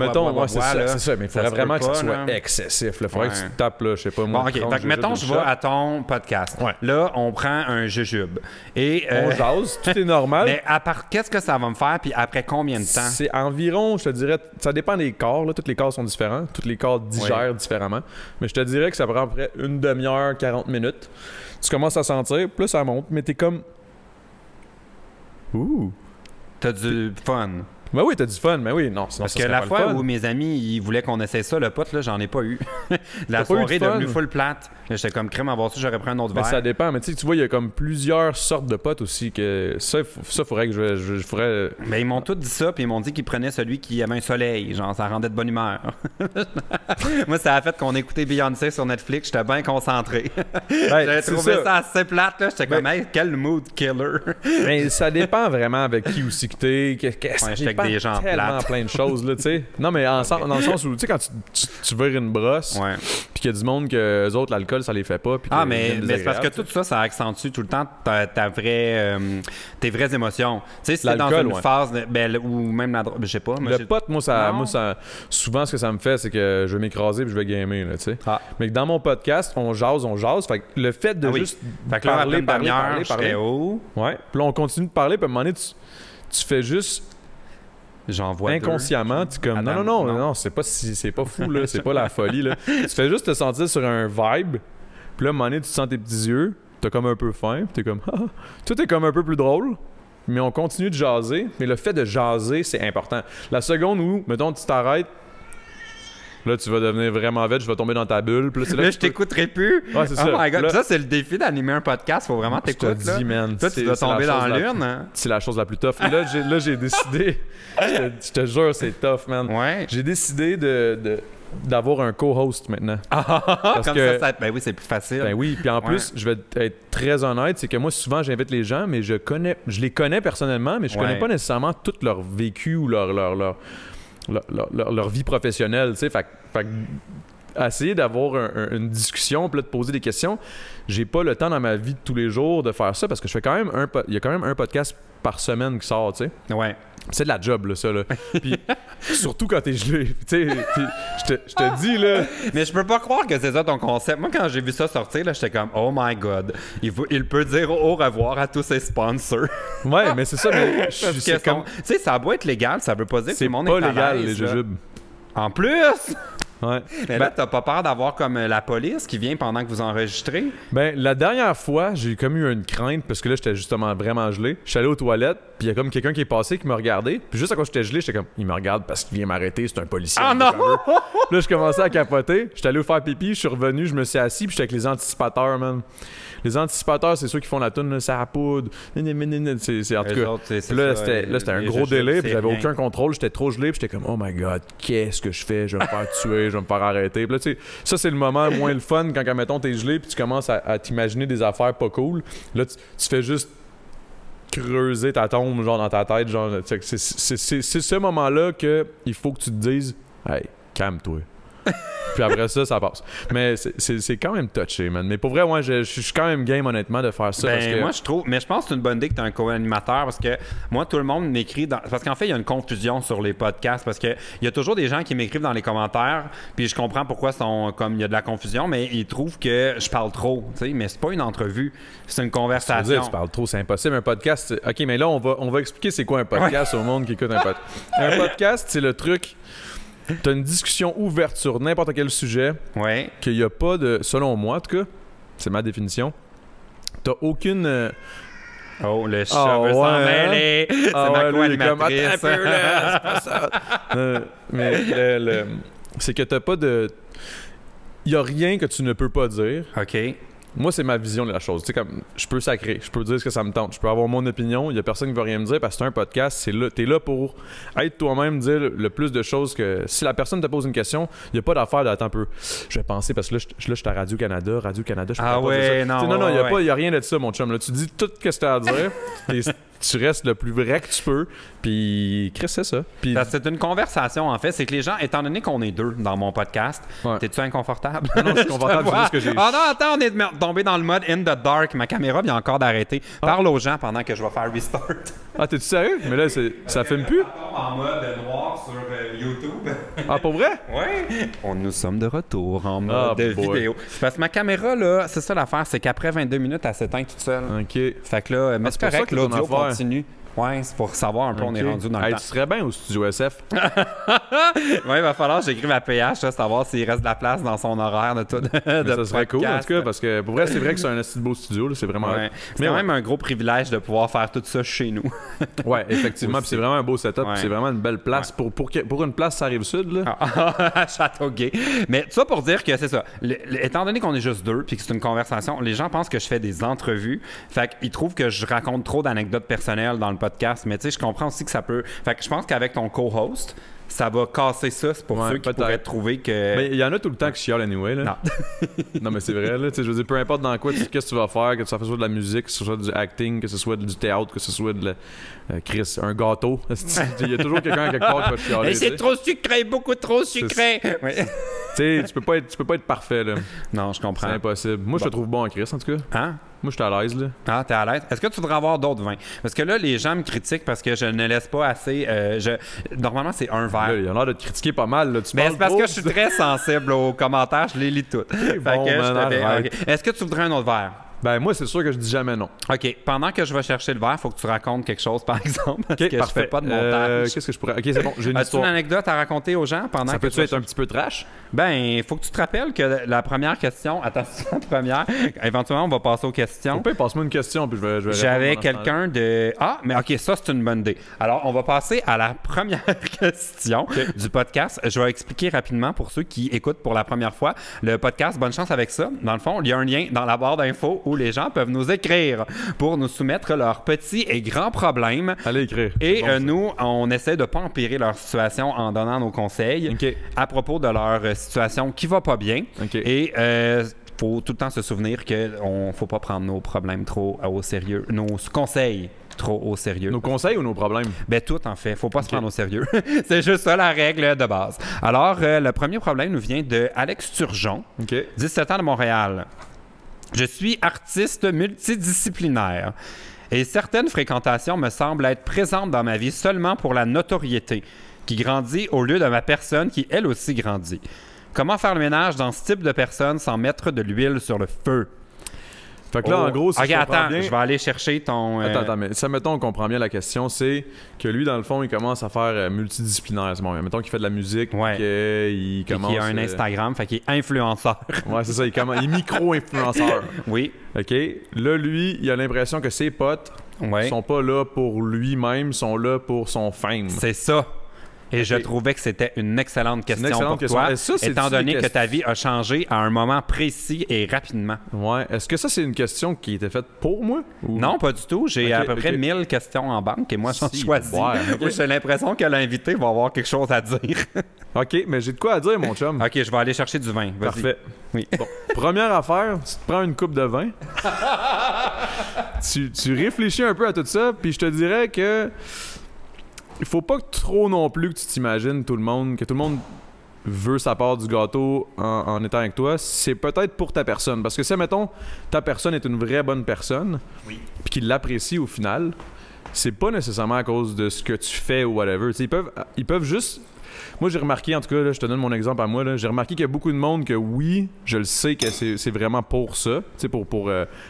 c'est ça, mais il faudrait vraiment que ça soit excessif. Il faudrait que tu tapes, là, je sais pas moi. Bon, ok, fait que mettons, je vais à ton podcast. Ouais. Là, on prend un jujube. Et, on jase, tout est normal. Mais à part, qu'est-ce que ça va me faire, puis après combien de temps? C'est environ, je te dirais, ça dépend des corps, là. Tous les corps sont différents. Tous les corps digèrent différemment. Mais je te dirais que ça prend à peu près une demi-heure, 40 minutes. Tu commences à sentir, plus ça monte, mais t'es comme... Ouh! T'as du fun. Ben oui, t'as du fun, mais oui, non. Parce que la fois où mes amis ils voulaient qu'on essaie ça, le pot, là, j'en ai pas eu. La soirée est devenue full plate. J'étais comme crème à voir ça, j'aurais pris un autre verre. Ça dépend, mais tu vois, il y a comme plusieurs sortes de potes aussi. Que ça faudrait que je ferais. Mais ils m'ont tous dit ça, puis ils m'ont dit qu'ils prenaient celui qui avait un soleil. Genre, ça rendait de bonne humeur. Moi, ça a fait qu'on écoutait Beyoncé sur Netflix, j'étais bien concentré. J'avais trouvé ça assez plate, là. J'étais comme, hey, quel mood killer. Mais ça dépend vraiment avec qui aussi que t'es. J'étais dépend des gens tellement plates. plein de choses, là, tu sais. Non, mais dans le sens où, tu sais, quand tu vires une brosse, puis qu'il y a du monde que eux autres, l'alcool, ça les fait pas. Mais c'est parce que tout ça, ça accentue tout le temps tes vraies émotions. Tu sais, si t'es dans une phase, ou même la drogue, je sais pas. Le pot, moi, souvent, ce que ça me fait, c'est que je vais m'écraser puis je vais gamer, là, tu sais. Mais que dans mon podcast, on jase. Fait que le fait de juste parler. Ouais. Puis là, on continue de parler, puis à un moment donné, tu fais juste j'en vois inconsciemment, tu comme non, c'est pas fou là, c'est pas la folie là. Tu fais juste te sentir sur un vibe. Puis là, à un moment donné, tu te sens tes petits yeux, t'as comme un peu faim, t'es comme tout est comme un peu plus drôle. Mais on continue de jaser, mais le fait de jaser, c'est important. La seconde où, mettons, tu t'arrêtes, là, tu vas devenir vraiment vite, je vais tomber dans ta bulle. Puis là, je t'écouterai plus. Ouais, c'est ça. Oh my God. Là, ça, c'est le défi d'animer un podcast. Faut vraiment t'écouter. Je te dis, man. Toi, tu dois tomber dans l'urne. Hein? C'est la chose la plus tough. Et là, j'ai décidé. Je te jure, c'est tough, man. Ouais. J'ai décidé d'avoir un co-host maintenant. Parce comme que, ça, ben oui, c'est plus facile. Ben oui, puis en plus, je vais être très honnête, c'est que moi, souvent, j'invite les gens, mais je les connais personnellement, mais je connais pas nécessairement tout leur vécu ou leur vie professionnelle, tu sais. Fait essayer d'avoir une discussion, puis là, de poser des questions, j'ai pas le temps dans ma vie de tous les jours de faire ça parce que je fais quand même il y a quand même un podcast par semaine qui sort, tu sais. Ouais. C'est de la job, là, ça, là. Puis surtout quand t'es gelé. Tu sais, je te dis, là... Mais je peux pas croire que c'est ça ton concept. Moi, quand j'ai vu ça sortir, là, j'étais comme, oh my God, il peut dire au revoir à tous ses sponsors. Ouais, mais c'est ça, mais... Tu sais, ça doit être légal, ça veut pas dire que tout le monde est pas légal, les jujubes. En plus... Ouais. Mais là, t'as pas peur d'avoir comme la police qui vient pendant que vous enregistrez? Ben, la dernière fois, j'ai comme eu une crainte parce que là, j'étais justement vraiment gelé. Je suis allé aux toilettes, puis il y a comme quelqu'un qui est passé qui me regardait. Puis juste à cause j'étais gelé, j'étais comme, il me regarde parce qu'il vient m'arrêter, c'est un policier. Ah non! Là, je commençais à capoter. J'étais allé faire pipi, je suis revenu, je me suis assis, puis j'étais avec les anticipateurs, man. Les anticipateurs, c'est ceux qui font la toune, ça poudre. C'est en tout cas. Là, c'était un gros délai, puis j'avais aucun contrôle. J'étais trop gelé, puis j'étais comme, oh my God, qu'est-ce que je fais? Je vais me faire tuer, je vais me faire arrêter. Puis là, tu sais, ça, c'est le moment moins le fun quand, mettons, t'es gelé, puis tu commences à t'imaginer des affaires pas cool. Là, tu fais juste creuser ta tombe, genre, dans ta tête. Genre, c'est ce moment-là qu'il faut que tu te dises, hey, calme-toi. Puis après ça passe. Mais c'est quand même touché, man. Mais pour vrai, ouais, je suis quand même game, honnêtement, de faire ça. Ben, parce que... moi, je trouve... Mais je pense que c'est une bonne idée que tu as un co-animateur parce que moi, tout le monde m'écrit... Parce qu'en fait, il y a une confusion sur les podcasts parce qu'il y a toujours des gens qui m'écrivent dans les commentaires puis je comprends pourquoi il y a de la confusion, mais ils trouvent que je parle trop, tu sais. Mais c'est pas une entrevue, c'est une conversation. Tu veux dire, tu parles trop, c'est impossible. Un podcast... OK, mais là, on va expliquer c'est quoi un podcast au monde qui écoute un podcast. Un podcast, c'est le truc... T'as une discussion ouverte sur n'importe quel sujet. Ouais. Qu'il n'y a pas de... Selon moi, en tout cas, c'est ma définition. T'as aucune... Oh, le chat veut s'en mêler. C'est ma co-animatrice. C'est pas ça. Mais c'est que t'as pas de... Il n'y a rien que tu ne peux pas dire. OK. Moi, c'est ma vision de la chose. Tu sais, comme, je peux sacrer, je peux dire ce que ça me tente, je peux avoir mon opinion, il y a personne qui va rien me dire parce que c'est un podcast, t'es là pour être toi-même, dire le plus de choses que... Si la personne te pose une question, il n'y a pas d'affaire d'attendre un peu. Je vais penser, parce que là, je suis à Radio-Canada, je peux pas dire ça. Non, il n'y a rien de ça, mon chum. Là, tu dis tout ce que tu as à dire, et tu restes le plus vrai que tu peux, puis Chris, c'est ça. Puis... C'est une conversation, en fait. C'est que les gens, étant donné qu'on est deux dans mon podcast, t'es-tu inconfortable? Non, je suis confortable, c'est juste que j'ai... Ah non, attends, on est tombé dans le mode in the dark. Ma caméra vient encore d'arrêter. Parle aux gens pendant que je vais faire restart. Ah, t'es-tu sérieux? Mais là, ça filme plus? En mode noir sur YouTube. Ah, pour vrai? Oui. Nous sommes de retour en mode vidéo. Parce que ma caméra, là, c'est ça l'affaire, c'est qu'après 22 minutes, elle s'éteint toute seule. OK. Fait que là, mais c'est correct, l'audio continue. Ouais, c'est pour savoir un peu on est rendu dans le temps. Tu serais bien au studio SF. Ouais, il va falloir que j'écrive à PH, là, savoir s'il reste de la place dans son horaire de tout. Ça serait cool, en tout cas, parce que pour vrai, c'est vrai que c'est un assez beau studio, là, c'est vraiment... Ouais. C'est quand même un gros privilège de pouvoir faire tout ça chez nous. Ouais, effectivement, puis c'est vraiment un beau setup, c'est vraiment une belle place. Pour une place, ça arrive sud, là. À Châteauguay. Mais ça pour dire que c'est ça. Étant donné qu'on est juste deux, puis que c'est une conversation, les gens pensent que je fais des entrevues. Fait qu'ils trouvent que je raconte trop d'anecdotes personnelles dans le podcast, mais tu sais, je comprends aussi que ça peut... Fait que je pense qu'avec ton co-host, ça va casser ça. C'est pour ceux qui pourraient trouver que... Mais il y en a tout le temps qui chialent anyway, là. Non. Non, mais c'est vrai, là. Je veux dire, peu importe dans quoi, qu'est-ce que tu vas faire, que ce soit de la musique, que ce soit du acting, que ce soit du théâtre, que ce soit de Chris, un gâteau. Il y a toujours quelqu'un quelque part qui va te chialer. Et c'est trop sucré, beaucoup trop sucré. Oui. Tu sais, tu peux pas être parfait, là. Non, je comprends. C'est impossible. Moi, je te trouve bon en Chris, en tout cas. Hein? Moi, je suis à l'aise, là. Ah, t'es à l'aise. Est-ce que tu voudrais avoir d'autres vins? Parce que là, les gens me critiquent parce que je ne laisse pas assez... Normalement, c'est un verre. Là, il y en a de te critiquer pas mal, là. Mais c'est parce que je suis très sensible aux commentaires. Je les lis toutes. Bon, okay. Est-ce que tu voudrais un autre verre? Ben, moi, c'est sûr que je dis jamais non. OK. Pendant que je vais chercher le verre, il faut que tu racontes quelque chose, par exemple. Parce que parfait. je fais pas de montage. Qu'est-ce que je pourrais... OK, c'est bon. J'ai une As-tu histoire. une anecdote à raconter aux gens pendant Ça que peut-tu être un petit peu trash? Ben, il faut que tu te rappelles que la première question... Attention, la première. Éventuellement, on va passer aux questions. OK, passe-moi une question, puis je vais J'avais quelqu'un de... Ah, mais OK, ça, c'est une bonne idée. Alors, on va passer à la première question du podcast. Je vais expliquer rapidement pour ceux qui écoutent pour la première fois le podcast. Bonne chance avec ça. Dans le fond, il y a un lien dans la barre d'infos où les gens peuvent nous écrire pour nous soumettre leurs petits et grands problèmes. Allez écrire. Et nous, on essaie de ne pas empirer leur situation en donnant nos conseils à propos de leur situation qui va pas bien. Et faut tout le temps se souvenir qu'il ne faut pas prendre nos problèmes trop au sérieux, nos conseils trop au sérieux. Nos conseils ou nos problèmes? Ben tout, en fait. Faut pas se prendre au sérieux. C'est juste ça la règle de base. Alors, le premier problème nous vient de Alex Turgeon, 17 ans de Montréal. Je suis artiste multidisciplinaire et certaines fréquentations me semblent être présentes dans ma vie seulement pour la notoriété qui grandit au lieu de ma personne qui, elle aussi, grandit. Comment faire le ménage dans ce type de personne sans mettre de l'huile sur le feu? Fait que là, en gros, si je comprends bien... je vais aller chercher ton... Attends, mais ça, mettons, on comprend bien la question, c'est que lui, dans le fond, il commence à faire multidisciplinaire. C'est bon, mettons qu'il fait de la musique, qu'il commence... Qu'il a un Instagram, fait qu'il est influenceur. Ouais, c'est ça, il est micro-influenceur. Oui. OK? Là, lui, il a l'impression que ses potes sont pas là pour lui-même, sont là pour son fame. C'est ça. Et je trouvais que c'était une excellente question pour toi, étant donné que ta vie a changé à un moment précis et rapidement. Ouais. Est-ce que ça, c'est une question qui était faite pour moi? Ou... Non, pas du tout. J'ai à peu près 1000 questions en banque et moi, j'en choisis. J'ai l'impression que l'invité va avoir quelque chose à dire. OK, mais j'ai de quoi à dire, mon chum. OK, je vais aller chercher du vin. Vas-y. Parfait. Oui. Bon, première affaire, tu te prends une coupe de vin. tu réfléchis un peu à tout ça, puis je te dirais que il faut pas trop non plus que tu t'imagines que tout le monde veut sa part du gâteau en étant avec toi. C'est peut-être pour ta personne. Parce que si, mettons, ta personne est une vraie bonne personne, puis qu'il l'apprécie au final, c'est pas nécessairement à cause de ce que tu fais ou whatever. T'sais, ils peuvent juste... Moi, j'ai remarqué, en tout cas, là, je te donne mon exemple à moi, là, j'ai remarqué qu'il y a beaucoup de monde que oui, je le sais que c'est vraiment pour ça. Tu sais,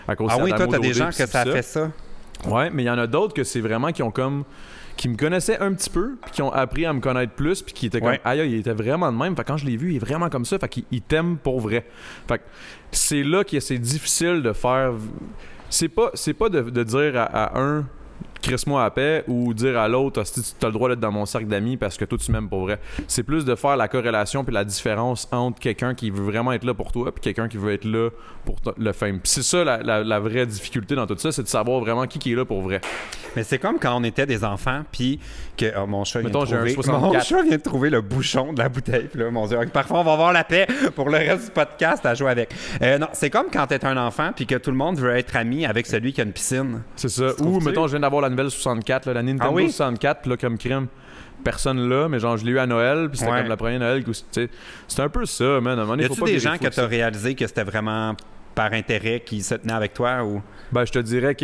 à cause de Ah oui, toi, t'as des gens que ça fait ça. Ouais, mais il y en a d'autres que c'est vraiment qui me connaissaient un petit peu, puis qui ont appris à me connaître plus, puis qui étaient comme aïe, il était vraiment de même. Fait que quand je l'ai vu, il est vraiment comme ça. Fait qu'il t'aime pour vrai. Fait que c'est là que c'est difficile de faire. C'est pas de dire à un crisse-moi à paix ou dire à l'autre tu as le droit d'être dans mon cercle d'amis parce que toi tu m'aimes pour vrai. C'est plus de faire la corrélation puis la différence entre quelqu'un qui veut vraiment être là pour toi puis quelqu'un qui veut être là pour le fame. Puis c'est ça la vraie difficulté dans tout ça, c'est de savoir vraiment qui est là pour vrai. Mais c'est comme quand on était des enfants puis que mon chat vient de trouver le bouchon de la bouteille. Puis là, mon Dieu, parfois on va avoir la paix pour le reste du podcast à jouer avec. Non, c'est comme quand t'es un enfant puis que tout le monde veut être ami avec celui qui a une piscine. C'est ça. Ou mettons, je viens d'avoir la nouvelle 64, là, la Nintendo 64, puis là, comme crème, personne là, mais genre, je l'ai eu à Noël, puis c'était comme la première Noël. C'est un peu ça, man. À un moment donné, y a-tu des gens que tu as réalisé que c'était vraiment par intérêt qui se tenaient avec toi ou... Ben, je te dirais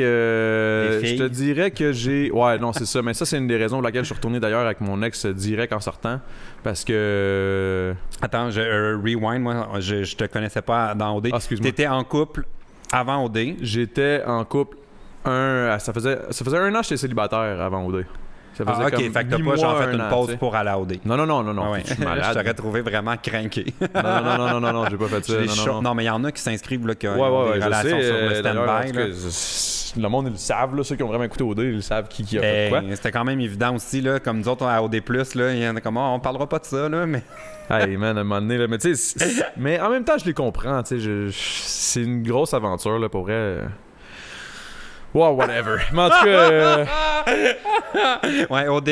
que j'ai... Ouais, non, c'est ça. Mais ça, c'est une des raisons pour laquelle je suis retourné d'ailleurs avec mon ex direct en sortant. Parce que... Attends, rewind, moi, je te connaissais pas dans OD. Ah, excuse-moi. T'étais en couple avant OD. J'étais en couple... Ça faisait 1 an que j'étais célibataire avant OD. Ça faisait OK, fait que t'as pas genre fait une pause pour aller à OD. Non. Ah ouais. Je suis malade. Je t'aurais trouvé vraiment craqué. Non, j'ai pas fait ça. Non, mais il y en a qui s'inscrivent là, qui ont des relations sur le stand-by. Le monde, ils le savent, là, ceux qui ont vraiment écouté OD, ils le savent qui a fait quoi. C'était quand même évident aussi, là, comme nous autres à OD+, là, il y en a comme, on parlera pas de ça, là, mais... Hey man, à un moment donné, là, mais tu sais, mais en même temps, je les comprends, tu sais, c'est une grosse aventure, là, pour vrai. Wow, whatever. Mais en tout cas... Ouais, OD,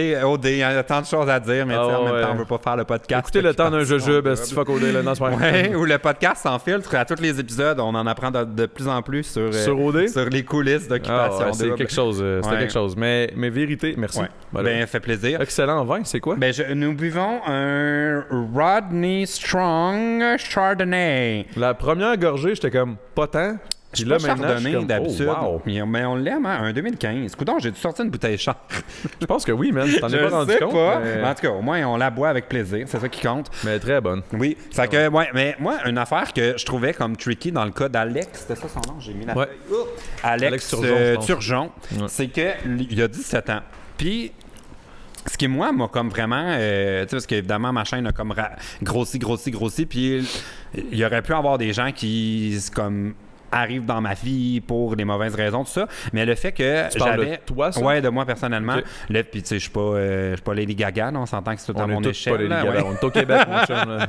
il y a tant de choses à dire, mais en même temps, on veut pas faire le podcast. Écoutez le temps d'un jujube, si fuck OD, là, non, c'est pas ouais, ou le podcast sans filtre. À tous les épisodes, on en apprend de plus en plus sur OD? Sur les coulisses d'Occupation c'est Double. quelque chose. C'était quelque chose. Mais vérité, merci. Ouais. Voilà. Ben, fait plaisir. Excellent vin, c'est quoi? Ben, nous buvons un Rodney Strong Chardonnay. La première gorgée, j'étais comme pas tant. Je suis pas chardonnay d'habitude, wow. mais on l'aime, hein, un 2015. Coudonc, j'ai dû sortir une bouteille chère. Je pense que oui, man. T'en es pas rendu compte. Pas. Mais... En tout cas, au moins, on la boit avec plaisir. C'est ça qui compte. Mais très bonne. Oui. Fait que, ouais, mais moi, une affaire que je trouvais comme tricky dans le cas d'Alex, c'était ça son nom, j'ai mis la feuille. Alex Turgeon, c'est qu'il a 17 ans. Puis, ce qui, moi, m'a comme vraiment... tu sais, parce qu'évidemment, ma chaîne a comme grossi, puis il y aurait pu avoir des gens qui, comme... arrive dans ma vie pour les mauvaises raisons, tout ça. Mais le fait que j'avais... de toi, ça? Ouais, de moi, personnellement. Okay. Puis, tu sais, je suis pas Lady Gaga, là, on s'entend que c'est tout à mon échelle. On est pas Lady Gaga, on est au Québec, mon chum. Là.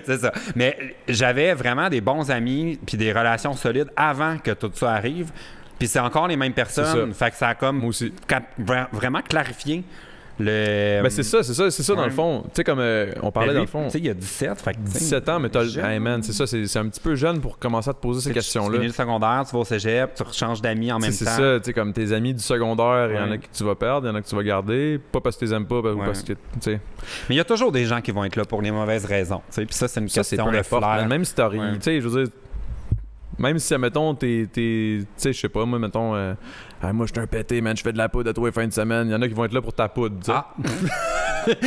C'est ça. Mais j'avais vraiment des bons amis puis des relations solides avant que tout ça arrive. Puis c'est encore les mêmes personnes. Fait que ça a comme... Moi aussi. Vraiment clarifié Ben c'est ça dans le fond. Tu sais, comme on parlait dans le fond. Tu sais, il y a 17. Fait que, 17 ans, mais t'as hey man, c'est ça, c'est un petit peu jeune pour commencer à te poser ces questions-là. Tu finis le secondaire, tu vas au cégep, tu changes d'amis en même temps. C'est ça, tu sais, comme tes amis du secondaire, il y en a que tu vas perdre, il y en a que tu vas garder, pas parce que tu les aimes pas, ou parce que, tu sais. Mais il y a toujours des gens qui vont être là pour les mauvaises raisons. Puis ça, c'est une question de flair. Même si t'as rien, tu sais, je veux dire. Même si, admettons, tu sais, je sais pas, moi, mettons, moi, je suis un pété, man, je fais de la poudre à tous les fins de semaine. Il y en a qui vont être là pour ta poudre, tu sais. Ah!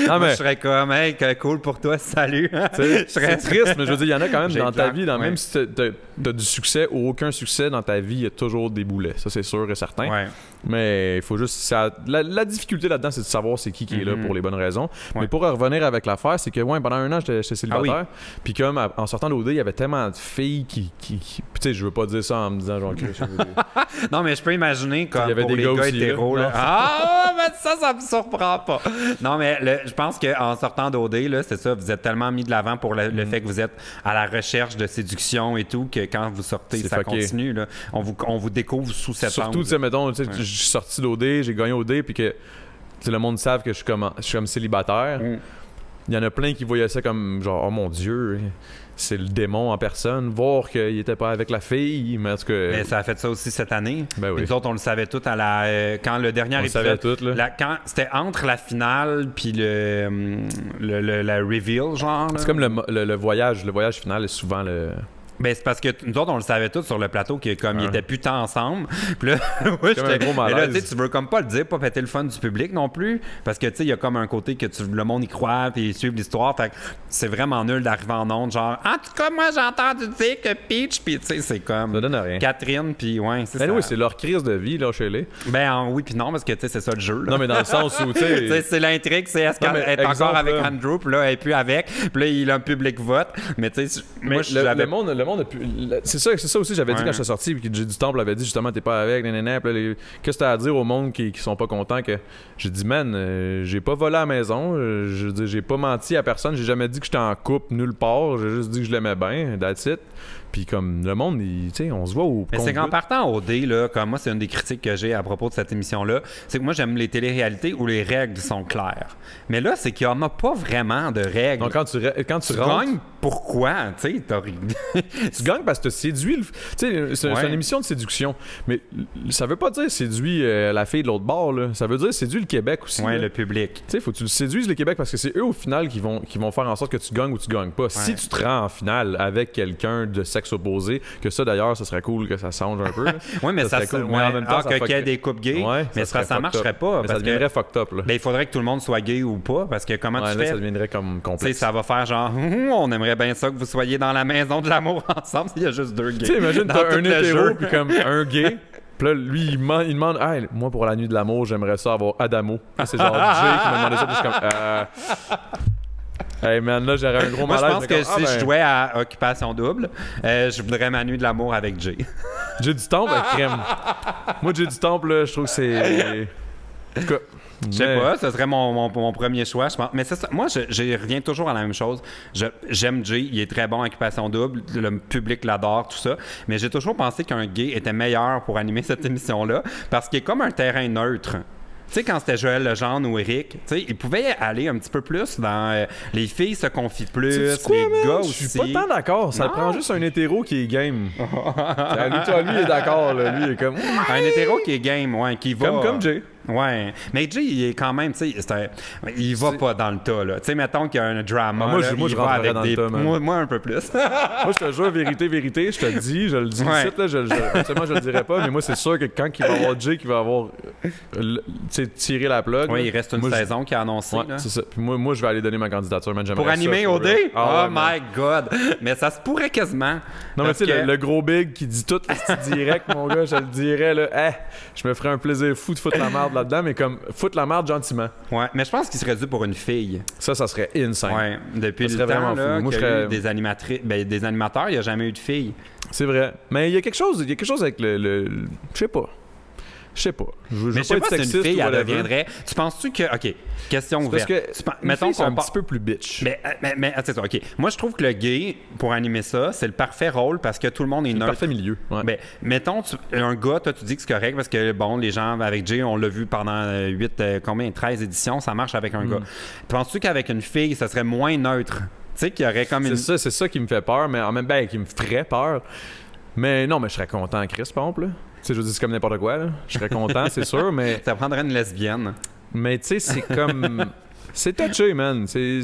Non, mais... je serais comme, hey, cool pour toi, salut! C'est triste, mais je veux dire, il y en a quand même dans ta vie, même si t'as du succès ou aucun succès dans ta vie, il y a toujours des boulets. Ça, c'est sûr et certain. Ouais. Mais il faut juste... La difficulté là-dedans, c'est de savoir c'est qui est là pour les bonnes raisons. Ouais. Mais pour revenir avec l'affaire, c'est que, pendant un an, j'étais célibataire. Puis comme, en sortant d'OD, il y avait tellement de filles qui... tu sais, je veux pas dire ça en me disant, genre, non, mais je peux imaginer comme il y avait pour des les gars hétéros. Là. Ah, mais ça me surprend pas. Non, mais je pense qu'en sortant d'OD, là, c'est ça, vous êtes tellement mis de l'avant pour le fait que vous êtes à la recherche de séduction et tout, que quand vous sortez, ça continue. Là. On vous découvre sous cette angle. Surtout, tu sais, mettons, je suis sorti d'OD, j'ai gagné OD, puis que le monde savent que je suis comme célibataire. Il y en a plein qui voyaient ça comme genre, oh mon Dieu, c'est le démon en personne. Voir qu'il était pas avec la fille, mais en tout cas... Mais ça a fait ça aussi cette année. Ben oui. Nous autres, on le savait tout à la... quand le dernier épisode... On le savait tout, là. Quand c'était entre la finale puis la reveal, genre. C'est comme le voyage. Le voyage final est souvent le... Ben, c'est parce que nous autres, on le savait tous sur le plateau que comme ils étaient plus tant ensemble. Puis là, un gros malaise. Mais là, tu veux comme pas le dire, pas péter le fun du public non plus. Parce que tu sais, il y a comme un côté que le monde y croit puis ils suivent l'histoire. Fait que c'est vraiment nul d'arriver en ondes. Genre, en tout cas, moi, j'ai entendu dire que Peach, puis tu sais, c'est comme. Ça donne rien. Catherine, puis ouais, c'est ça. Oui, c'est leur crise de vie, là, chez les. Ben oui, puis non, parce que tu sais, c'est ça le jeu. Là. Non, mais dans le sens où, tu sais. C'est l'intrigue, c'est est-ce qu'elle est encore avec Andrew, puis là, elle est plus avec. Puis là, il a un public vote. Mais tu sais, moi, le monde a pu. C'est ça aussi, j'avais dit quand je suis sorti, puis que Jay du Temple avait dit justement, t'es pas avec, nanana. Qu'est-ce que t'as à dire au monde qui sont pas contents? Que j'ai dit, man, j'ai pas volé à la maison, je veux dire, j'ai pas menti à personne, j'ai jamais dit que j'étais en couple nulle part, j'ai juste dit que je l'aimais bien, that's it. Puis comme le monde, tu sais, on se voit au... Mais c'est qu'en partant au D, là, comme moi, c'est une des critiques que j'ai à propos de cette émission-là, c'est que moi, j'aime les téléréalités où les règles sont claires. Mais là, c'est qu'il n'y en a pas vraiment de règles. Donc quand tu rentres... gagnes, pourquoi? Tu sais, tu gagnes parce que tu séduis... Tu sais, c'est une émission de séduction. Mais ça veut pas dire séduis la fille de l'autre bord, là. Ça veut dire séduis le Québec aussi. Oui, le public. Tu sais, faut que tu le séduises le Québec parce que c'est eux, au final, qui vont faire en sorte que tu gagnes ou tu gagnes pas. Ouais. Si tu te rends en finale avec quelqu'un de sexe opposé, que ça d'ailleurs, ça serait cool que ça change un peu. Oui, mais ça serait cool. Mais en même temps, qu'il y ait des couples gays, mais ça marcherait pas. Mais ça deviendrait fucked up. Là. Ben, il faudrait que tout le monde soit gay ou pas, parce que comment tu fais? Ça deviendrait comme complexe. Ça va faire genre, on aimerait bien ça que vous soyez dans la maison de l'amour ensemble s'il y a juste deux gays. Tu sais, imagine, t'as un hétéro puis comme un gay. Puis là, lui, il demande, hey, moi, pour la nuit de l'amour, j'aimerais ça avoir Adamo. C'est genre Jay qui m'a demandé ça. Puis je suis comme, hey man, là j'aurais un gros malaise. Moi je pense que si je jouais à Occupation Double, je voudrais ma nuit de l'amour avec Jay. Jay du Temple avec crème. Moi Jay du Temple, là, je trouve que c'est... En tout cas, je sais pas, ce serait mon premier choix, je pense. Mais c'est ça. Moi, je reviens toujours à la même chose. J'aime Jay, il est très bon en Occupation Double, le public l'adore, tout ça. Mais j'ai toujours pensé qu'un gay était meilleur pour animer cette émission-là parce qu'il est comme un terrain neutre. Tu sais, quand c'était Joël Legendre ou Eric, tu sais, ils pouvaient aller un petit peu plus dans les filles se confient plus, les gars aussi. Je suis pas tant d'accord. Ça prend juste un hétéro qui est game. lui, il est d'accord. Lui, il est comme... Un hétéro qui est game, ouais, qui va... Comme Jay. Ouais, mais Jay, il est quand même, tu sais, il va pas dans le tas, là. Tu sais, mettons qu'il y a un drama, moi, là, je il va avec dans des... le tas, moi, un peu plus. Moi, je te jure, vérité, je te le dis, je le dis Ouais. ici, là, absolument, je le dirais pas, mais moi, c'est sûr que quand il va y avoir Jay qui va avoir tiré la plug... Oui, il reste une saison qui a annoncé, ouais, là. c'est ça. Puis moi, je vais aller donner ma candidature, man. Pour animer ça, OD? Oh my God! Mais ça se pourrait quasiment. Non, mais tu sais, le gros big qui dit tout, le direct, mon gars, je le dirais, là, je me ferais un plaisir fou de foutre la merde là-dedans, mais comme foutre la merde gentiment. Ouais, mais je pense qu'il serait dû pour une fille. Ça serait insane. Ouais, depuis le temps là, qu'il y a eu des animatrices, des animateurs, il n'y a jamais eu de filles. C'est vrai. Mais il y a quelque chose avec le je sais pas. Je sais pas. Mais je sais pas si une fille, elle deviendrait... Tu penses-tu que... OK, question ouverte. Parce que mettons qu'on un petit peu plus bitch. Mais c'est ça, OK. Moi, je trouve que le gay, pour animer ça, c'est le parfait rôle parce que tout le monde est neutre. Le parfait milieu. Ouais. Mais mettons, un gars, toi, tu dis que c'est correct parce que, bon, les gens avec Jay, on l'a vu pendant 13 éditions, ça marche avec un gars. Penses-tu qu'avec une fille, ça serait moins neutre? Tu sais, qu'il y aurait comme une... C'est ça qui me fait peur, mais en même temps, qui me ferait peur. Mais non, mais je serais content, Chris, par exemple, là. Tu sais, je veux dire, c'est comme n'importe quoi, là. Je serais content, c'est sûr, mais... Ça prendrait une lesbienne. Mais tu sais, c'est comme... c'est touché, man. C'est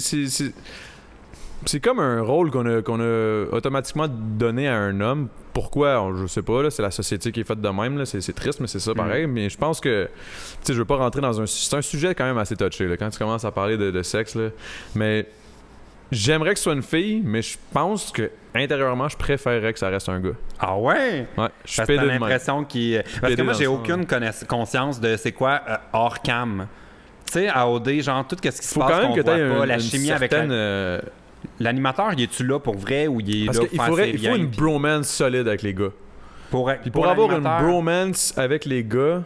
comme un rôle qu'on a automatiquement donné à un homme. Pourquoi? Je sais pas, là. C'est la société qui est faite de même, là. C'est triste, mais c'est ça, pareil. Mais je pense que... Tu sais, je veux pas rentrer dans un... C'est un sujet quand même assez touché, là, quand tu commences à parler de sexe, là. Mais... J'aimerais que ce soit une fille, mais je pense que intérieurement, je préférerais que ça reste un gars. Ah ouais? Ouais, je suis pédé de l'impression qu'il... Parce que moi, j'ai aucune conscience de c'est quoi hors cam. Tu sais, à OD, genre, tout ce qui se passe qu'on voit pas, la chimie avec l'animateur, il est-tu là pour vrai ou il est là pour faire il faut une bromance solide avec les gars. Pour avoir une bromance avec les gars,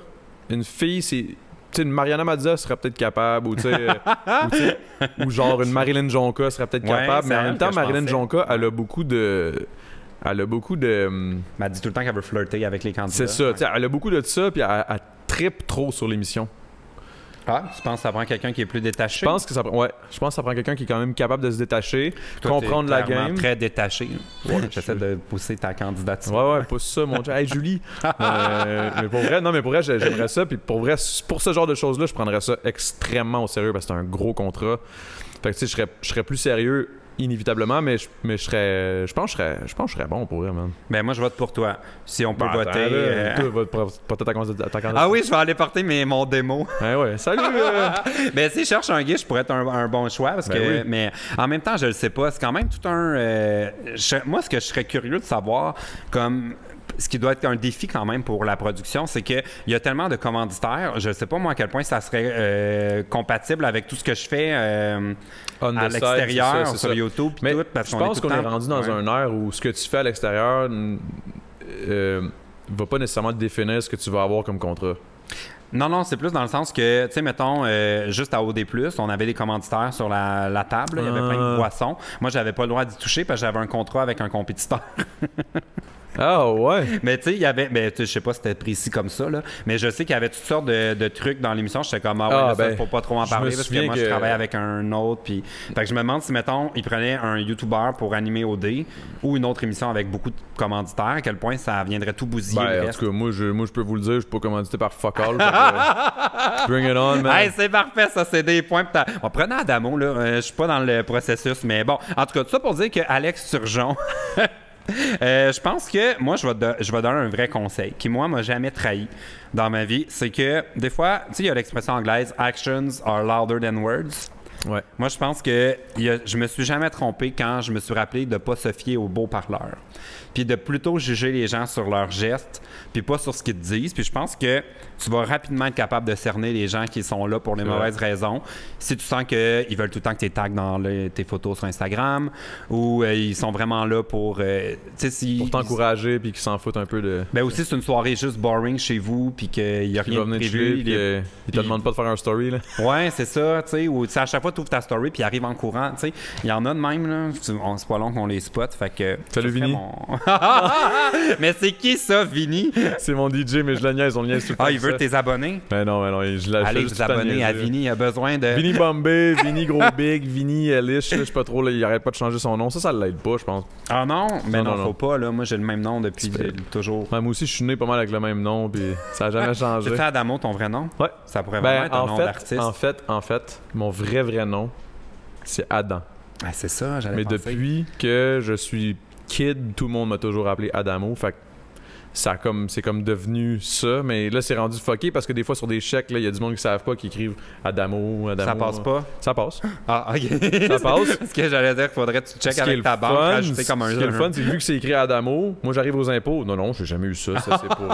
une fille, c'est... Tu sais, une Mariana Mazza serait peut-être capable, ou genre une Marilyn Jonca serait peut-être capable, mais en même temps, Marilyn Jonca, elle a beaucoup de... Elle dit tout le temps qu'elle veut flirter avec les candidats. C'est ça, elle a beaucoup de ça, puis elle trippe trop sur l'émission. Ah, tu penses que ça prend quelqu'un qui est plus détaché? Je pense que ça prend quelqu'un qui est quand même capable de se détacher, comprendre la game. Très détaché. Ouais, j'essaie de pousser ta candidature. Ouais, pousse ça, mon Dieu. Hey, Julie! mais pour vrai, j'aimerais ça. Puis pour vrai, pour ce genre de choses-là, je prendrais ça extrêmement au sérieux parce que c'est un gros contrat. Fait que tu sais, je serais plus sérieux inévitablement, mais je pense que je serais bon pour vrai, man. Ben moi, je vote pour toi. Si on peut voter... Tu vas porter ta candidature. Ah oui, je vais aller porter mon démo. Ouais, salut! Ben si je cherche un gay, je pourrais être un bon choix, parce que... Oui. Mais en même temps, je le sais pas. C'est quand même tout un... moi, ce que je serais curieux de savoir, comme... Ce qui doit être un défi quand même pour la production, c'est qu'il y a tellement de commanditaires. Je ne sais pas, moi, à quel point ça serait compatible avec tout ce que je fais à l'extérieur, sur YouTube. Mais tout, parce je pense qu'on est rendu dans un air où ce que tu fais à l'extérieur va pas nécessairement définir ce que tu vas avoir comme contrat. Non, c'est plus dans le sens que, tu sais, mettons, juste à OD+, on avait des commanditaires sur la table. Il y avait plein de boissons. Moi, j'avais pas le droit d'y toucher parce que j'avais un contrat avec un compétiteur. Ah ouais. Mais tu sais, il y avait, je sais pas si c'était précis comme ça, là, mais je sais qu'il y avait toutes sortes de trucs dans l'émission. J'étais comme, ça, faut pas trop en parler parce que moi, je travaille avec un autre. Puis... Fait que je me demande si, mettons, ils prenaient un YouTuber pour animer OD ou une autre émission avec beaucoup de commanditaires, à quel point ça viendrait tout bousiller. En tout cas, moi, je peux vous le dire, je suis pas commandité par fuck all. Bring it on, man. Hey, c'est parfait, ça, c'est des points. On prenait Adamo, là. Je suis pas dans le processus, mais bon. En tout cas, tout ça pour dire que Alex Turgeon. Je pense que moi, je vais donner un vrai conseil qui, moi, m'a jamais trahi dans ma vie. C'est que, des fois, tu sais, il y a l'expression anglaise « actions are louder than words ». Ouais. Moi, je pense que je me suis jamais trompé quand je me suis rappelé de pas se fier aux beaux parleurs. Puis de plutôt juger les gens sur leurs gestes, puis pas sur ce qu'ils te disent. Puis je pense que tu vas rapidement être capable de cerner les gens qui sont là pour les mauvaises raisons. Si tu sens qu'ils veulent tout le temps que tu les tagues dans tes photos sur Instagram, ou ils sont vraiment là pour... pour t'encourager, puis qu'ils s'en foutent un peu de... Ben aussi, c'est une soirée juste boring chez vous, puis qu'il n'y a rien de prévu. Ils te demandent pas de faire un story, là. Ouais, c'est ça, tu sais. Ou à chaque fois, tu ouvres ta story, puis ils arrivent en courant, tu sais. Il y en a de même, là. C'est pas long qu'on les spot, fait que... Salut, Vinny. Mais c'est qui ça, Vinny? C'est mon DJ, mais je le niaise, on le niaise tout le temps. Ah, il veut tes abonnés? Ben non, je lâche. Allez vous abonner à Vinny, il a besoin de... Vinny Bombay, Vinny Gros Big, Vinny Elish, je sais pas trop, là, il arrête pas de changer son nom. Ça l'aide pas, je pense. Ah non? Mais non, faut pas, là. Moi, j'ai le même nom depuis toujours. Ouais, moi aussi, je suis né pas mal avec le même nom, puis ça a jamais changé. C'est Adamo, ton vrai nom? Ouais. Ça pourrait vraiment être un nom d'artiste. En fait, mon vrai nom, c'est Adam. Ah, c'est ça, j'allais Mais penser. depuis que je suis kid, tout le monde m'a toujours appelé Adamo. Fait que c'est comme devenu ça. Mais là, c'est rendu fucké parce que des fois, sur des chèques, il y a du monde qui savent pas, qui écrivent Adamo. Ça passe pas? Ça passe. Ah, OK. Ça passe. Parce que j'allais dire qu'il faudrait que tu checkes avec ta banque, rajouter comme un... Ce qui est le fun, c'est vu que c'est écrit Adamo, moi, j'arrive aux impôts. Non, j'ai jamais eu ça. Ça, c'est pour...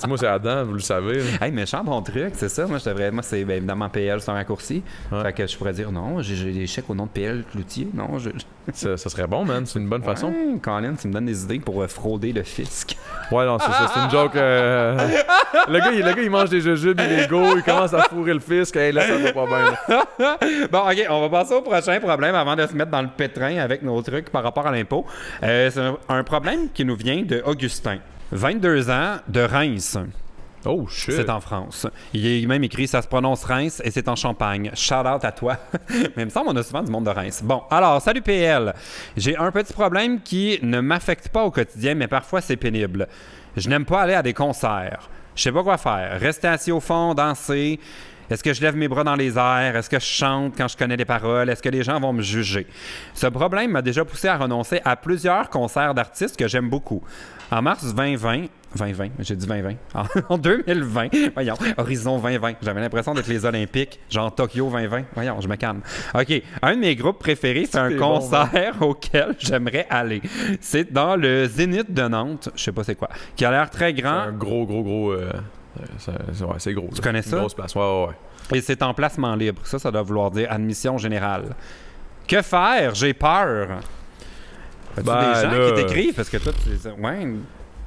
moi, c'est Adam, vous le savez. Hey, méchant bon truc, c'est ça. Moi, c'est évidemment PL, c'est un raccourci. Ouais. Fait que je pourrais dire, non, j'ai des chèques au nom de PL Cloutier. Non, ça serait bon, man. C'est une bonne façon. Colin, tu me donnes des idées pour frauder le fisc. Ouais, non, c'est ça. C'est une joke. Le gars, il mange des jujubes illégaux, il commence à fourrer le fisc. Hey, là, ça va pas bien. Bon, OK, on va passer au prochain problème avant de se mettre dans le pétrin avec nos trucs par rapport à l'impôt. C'est un problème qui nous vient de Augustin. 22 ans, de Reims. Oh, shit. C'est en France. Il est même écrit, ça se prononce Reims et c'est en Champagne. Shout out à toi. Mais il me semble qu'on a souvent du monde de Reims. Bon, alors, salut PL. J'ai un petit problème qui ne m'affecte pas au quotidien, mais parfois c'est pénible. Je n'aime pas aller à des concerts. Je sais pas quoi faire. Rester assis au fond, danser. Est-ce que je lève mes bras dans les airs? Est-ce que je chante quand je connais les paroles? Est-ce que les gens vont me juger? Ce problème m'a déjà poussé à renoncer à plusieurs concerts d'artistes que j'aime beaucoup. En mars 2020, j'ai dit 2020. En 2020, voyons, Horizon 2020. J'avais l'impression d'être les Olympiques, genre Tokyo 2020. Voyons, je me calme. OK, un de mes groupes préférés, c'est un concert auquel j'aimerais aller. C'est dans le Zénith de Nantes, je sais pas c'est quoi, qui a l'air très grand. C'est un gros... c'est gros. Tu connais ça? Une grosse place, ouais. Et c'est en placement libre. Ça doit vouloir dire admission générale. Que faire? J'ai peur. As-tu des gens qui t'écrivent? Parce que toi, tu... Ouais...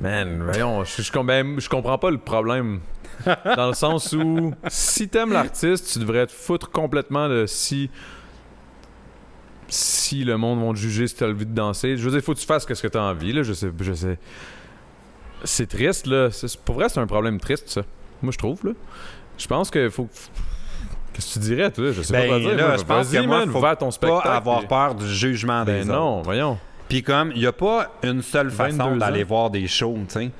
Man, voyons, je comprends pas le problème. Dans le sens où, si t'aimes l'artiste, tu devrais te foutre complètement de si le monde va te juger si t'as envie de danser. Je veux dire, il faut que tu fasses ce que t'as envie, là. Je sais. C'est triste, là. Pour vrai, c'est un problème triste, ça. Moi, je trouve, là. Je pense qu'il faut... Qu'est-ce que tu dirais, toi? Je sais pas quoi dire. Là, je pense que moi, faut ton spectacle, pas avoir peur du jugement des autres. Non, voyons. Puis comme, il n'y a pas une seule façon d'aller voir des shows, tu sais.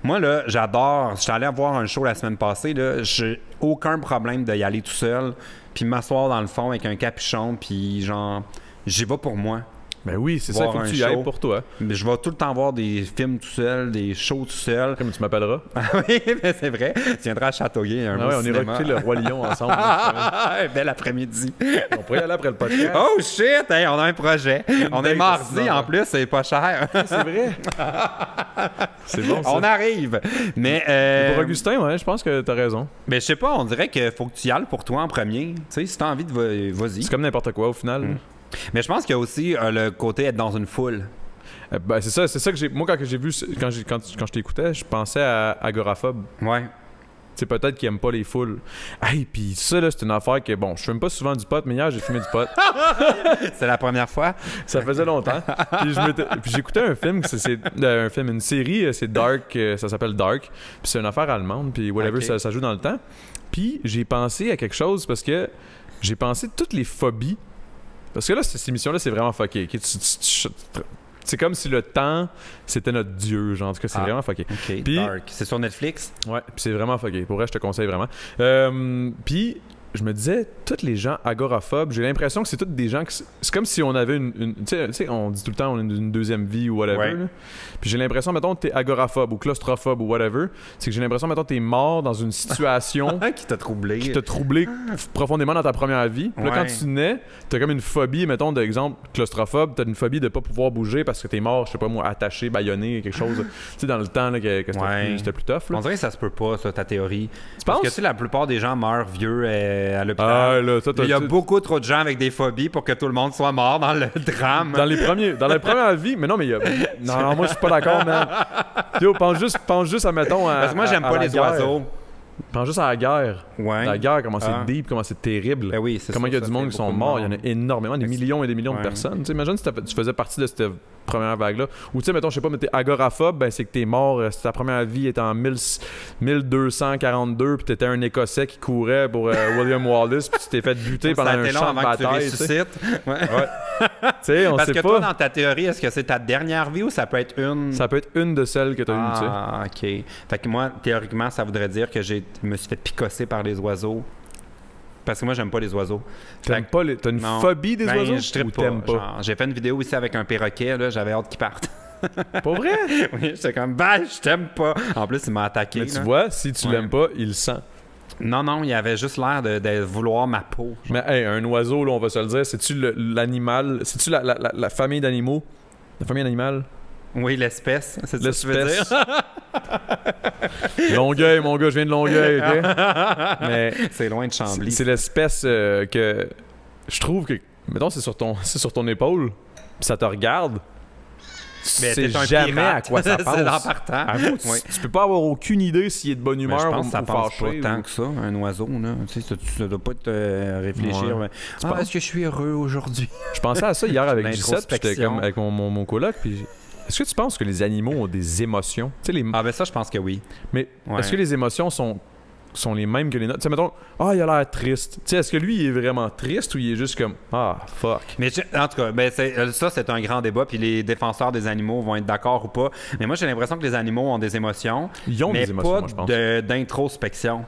Moi, là, j'adore. Je suis allé voir un show la semaine passée, là. J'ai aucun problème d'y aller tout seul, puis m'asseoir dans le fond avec un capuchon, puis genre, j'y vais pour moi. Ben oui, c'est ça, il faut que tu y ailles pour toi. Mais je vais tout le temps voir des films tout seul, des shows tout seul. Comme tu m'appelleras. Oui, mais c'est vrai. Tu viendras à Châteauguay un on ira écouter le Roi Lion ensemble. Bel après-midi. On pourrait y aller après le podcast. Oh shit! Hey, on a un projet. On est mardi en plus, c'est pas cher. C'est vrai. C'est bon, ça. On arrive. Mais pour Augustin, ouais, je pense que t'as raison. Mais je sais pas, on dirait qu'il faut que tu y ailles pour toi en premier. Tu sais, si t'as envie de vas-y. C'est comme n'importe quoi au final. Mais je pense qu'il y a aussi le côté être dans une foule. Ben c'est ça que j'ai. Moi, quand je t'écoutais, je pensais à Agoraphobe. Ouais. C'est peut-être qu'il aime pas les foules. Hey, puis ça, là, c'est une affaire que, bon, je fume pas souvent du pot, mais hier, j'ai fumé du pot. C'est la première fois? Ça faisait longtemps. Puis j'écoutais un film, une série, c'est Dark, ça s'appelle Dark. Puis c'est une affaire allemande, puis whatever, okay. ça joue dans le temps. Puis j'ai pensé à quelque chose parce que j'ai pensé toutes les phobies. Parce que là, cette émission-là, c'est vraiment fucké. Okay? C'est comme si le temps, c'était notre dieu. Genre, en tout cas, c'est vraiment fucké. OK, Dark. C'est sur Netflix? Ouais, puis c'est vraiment fucké. Pour vrai, je te conseille vraiment. Puis, je me disais, tous les gens agoraphobes, j'ai l'impression que c'est tous des gens c'est comme si on avait tu sais, on dit tout le temps on a une deuxième vie ou whatever. Ouais. Là. Puis j'ai l'impression, mettons, que t'es agoraphobe ou claustrophobe ou whatever. C'est que j'ai l'impression, mettons, que t'es mort dans une situation qui t'a troublé. Profondément dans ta première vie. Puis là, quand tu nais, t'as comme une phobie, mettons, d'exemple, claustrophobe, t'as une phobie de pas pouvoir bouger parce que t'es mort, je sais pas moi, attaché, bâillonné, quelque chose. Tu sais, dans le temps là, que c'était plus tough. Là. On dirait que ça se peut pas, ça, ta théorie. Tu Parce penses? que tu sais, la plupart des gens meurent vieux à l'hôpital. Ah, là, il y a beaucoup trop de gens avec des phobies pour que tout le monde soit mort dans le drame. Dans la première vie, mais non, mais il y a... Non, moi, je suis pas d'accord, man. Yo, pense juste à, mettons... Parce que moi, j'aime pas les oiseaux. Pense juste à la guerre. Ouais. La guerre, comment c'est deep, comment c'est terrible. Ben oui, comment il y a du monde qui sont morts. Il y en a énormément, des millions et des millions de personnes. T'sais, imagine si tu faisais partie de cette première vague-là. Ou tu sais, mettons, je sais pas, mais t'es agoraphobe, ben c'est que t'es mort, si ta première vie était en 1242, puis t'étais un Écossais qui courait pour William Wallace, puis tu t'es fait buter pendant un champ de bataille. T'sais, on Parce sait que pas. Toi, dans ta théorie, est-ce que c'est ta dernière vie ou ça peut être une... Ça peut être une de celles que t'as eues, tu sais. Ah, OK. Fait que moi, théoriquement, ça voudrait dire que je me suis fait picosser par les oiseaux. Parce que moi, j'aime pas les oiseaux. T'as une phobie des oiseaux? Je trippe pas. Genre, j'ai fait une vidéo ici avec un perroquet, là, j'avais hâte qu'il parte. Pas vrai? Oui, j'étais comme, je t'aime pas. En plus, il m'a attaqué. Mais tu vois, si tu l'aimes pas, il le sent. Non, il avait juste l'air de vouloir ma peau. Genre. Mais hey, un oiseau, là, on va se le dire, c'est-tu l'animal, c'est-tu la famille d'animaux? La famille d'animal? Oui, l'espèce, c'est ça que tu veux dire? Longueuil, mon gars, je viens de Longueuil, OK? Mais c'est loin de Chambly. C'est l'espèce que je trouve que, mettons, c'est sur ton épaule, puis ça te regarde. Mais tu sais jamais pirate. à quoi ça pense. C'est en partant. Tu peux pas avoir aucune idée s'il est de bonne humeur je pense ou que ça pense pas tant ou... que ça, un oiseau. Là. Tu sais, ça doit pas te réfléchir. Ouais. Est-ce que je suis heureux aujourd'hui? Je pensais à ça hier avec Gisette, puis j'étais comme avec mon coloc, puis... Est-ce que tu penses que les animaux ont des émotions? Ah ben ça, je pense que oui. Mais est-ce que les émotions sont les mêmes que les nôtres? Tu sais, mettons, il a l'air triste. Tu sais, est-ce que lui, il est vraiment triste ou il est juste comme, fuck? Mais en tout cas, ça, c'est un grand débat, puis les défenseurs des animaux vont être d'accord ou pas. Mais moi, j'ai l'impression que les animaux ont des émotions. Ils ont des émotions, moi, je pense. D'introspection.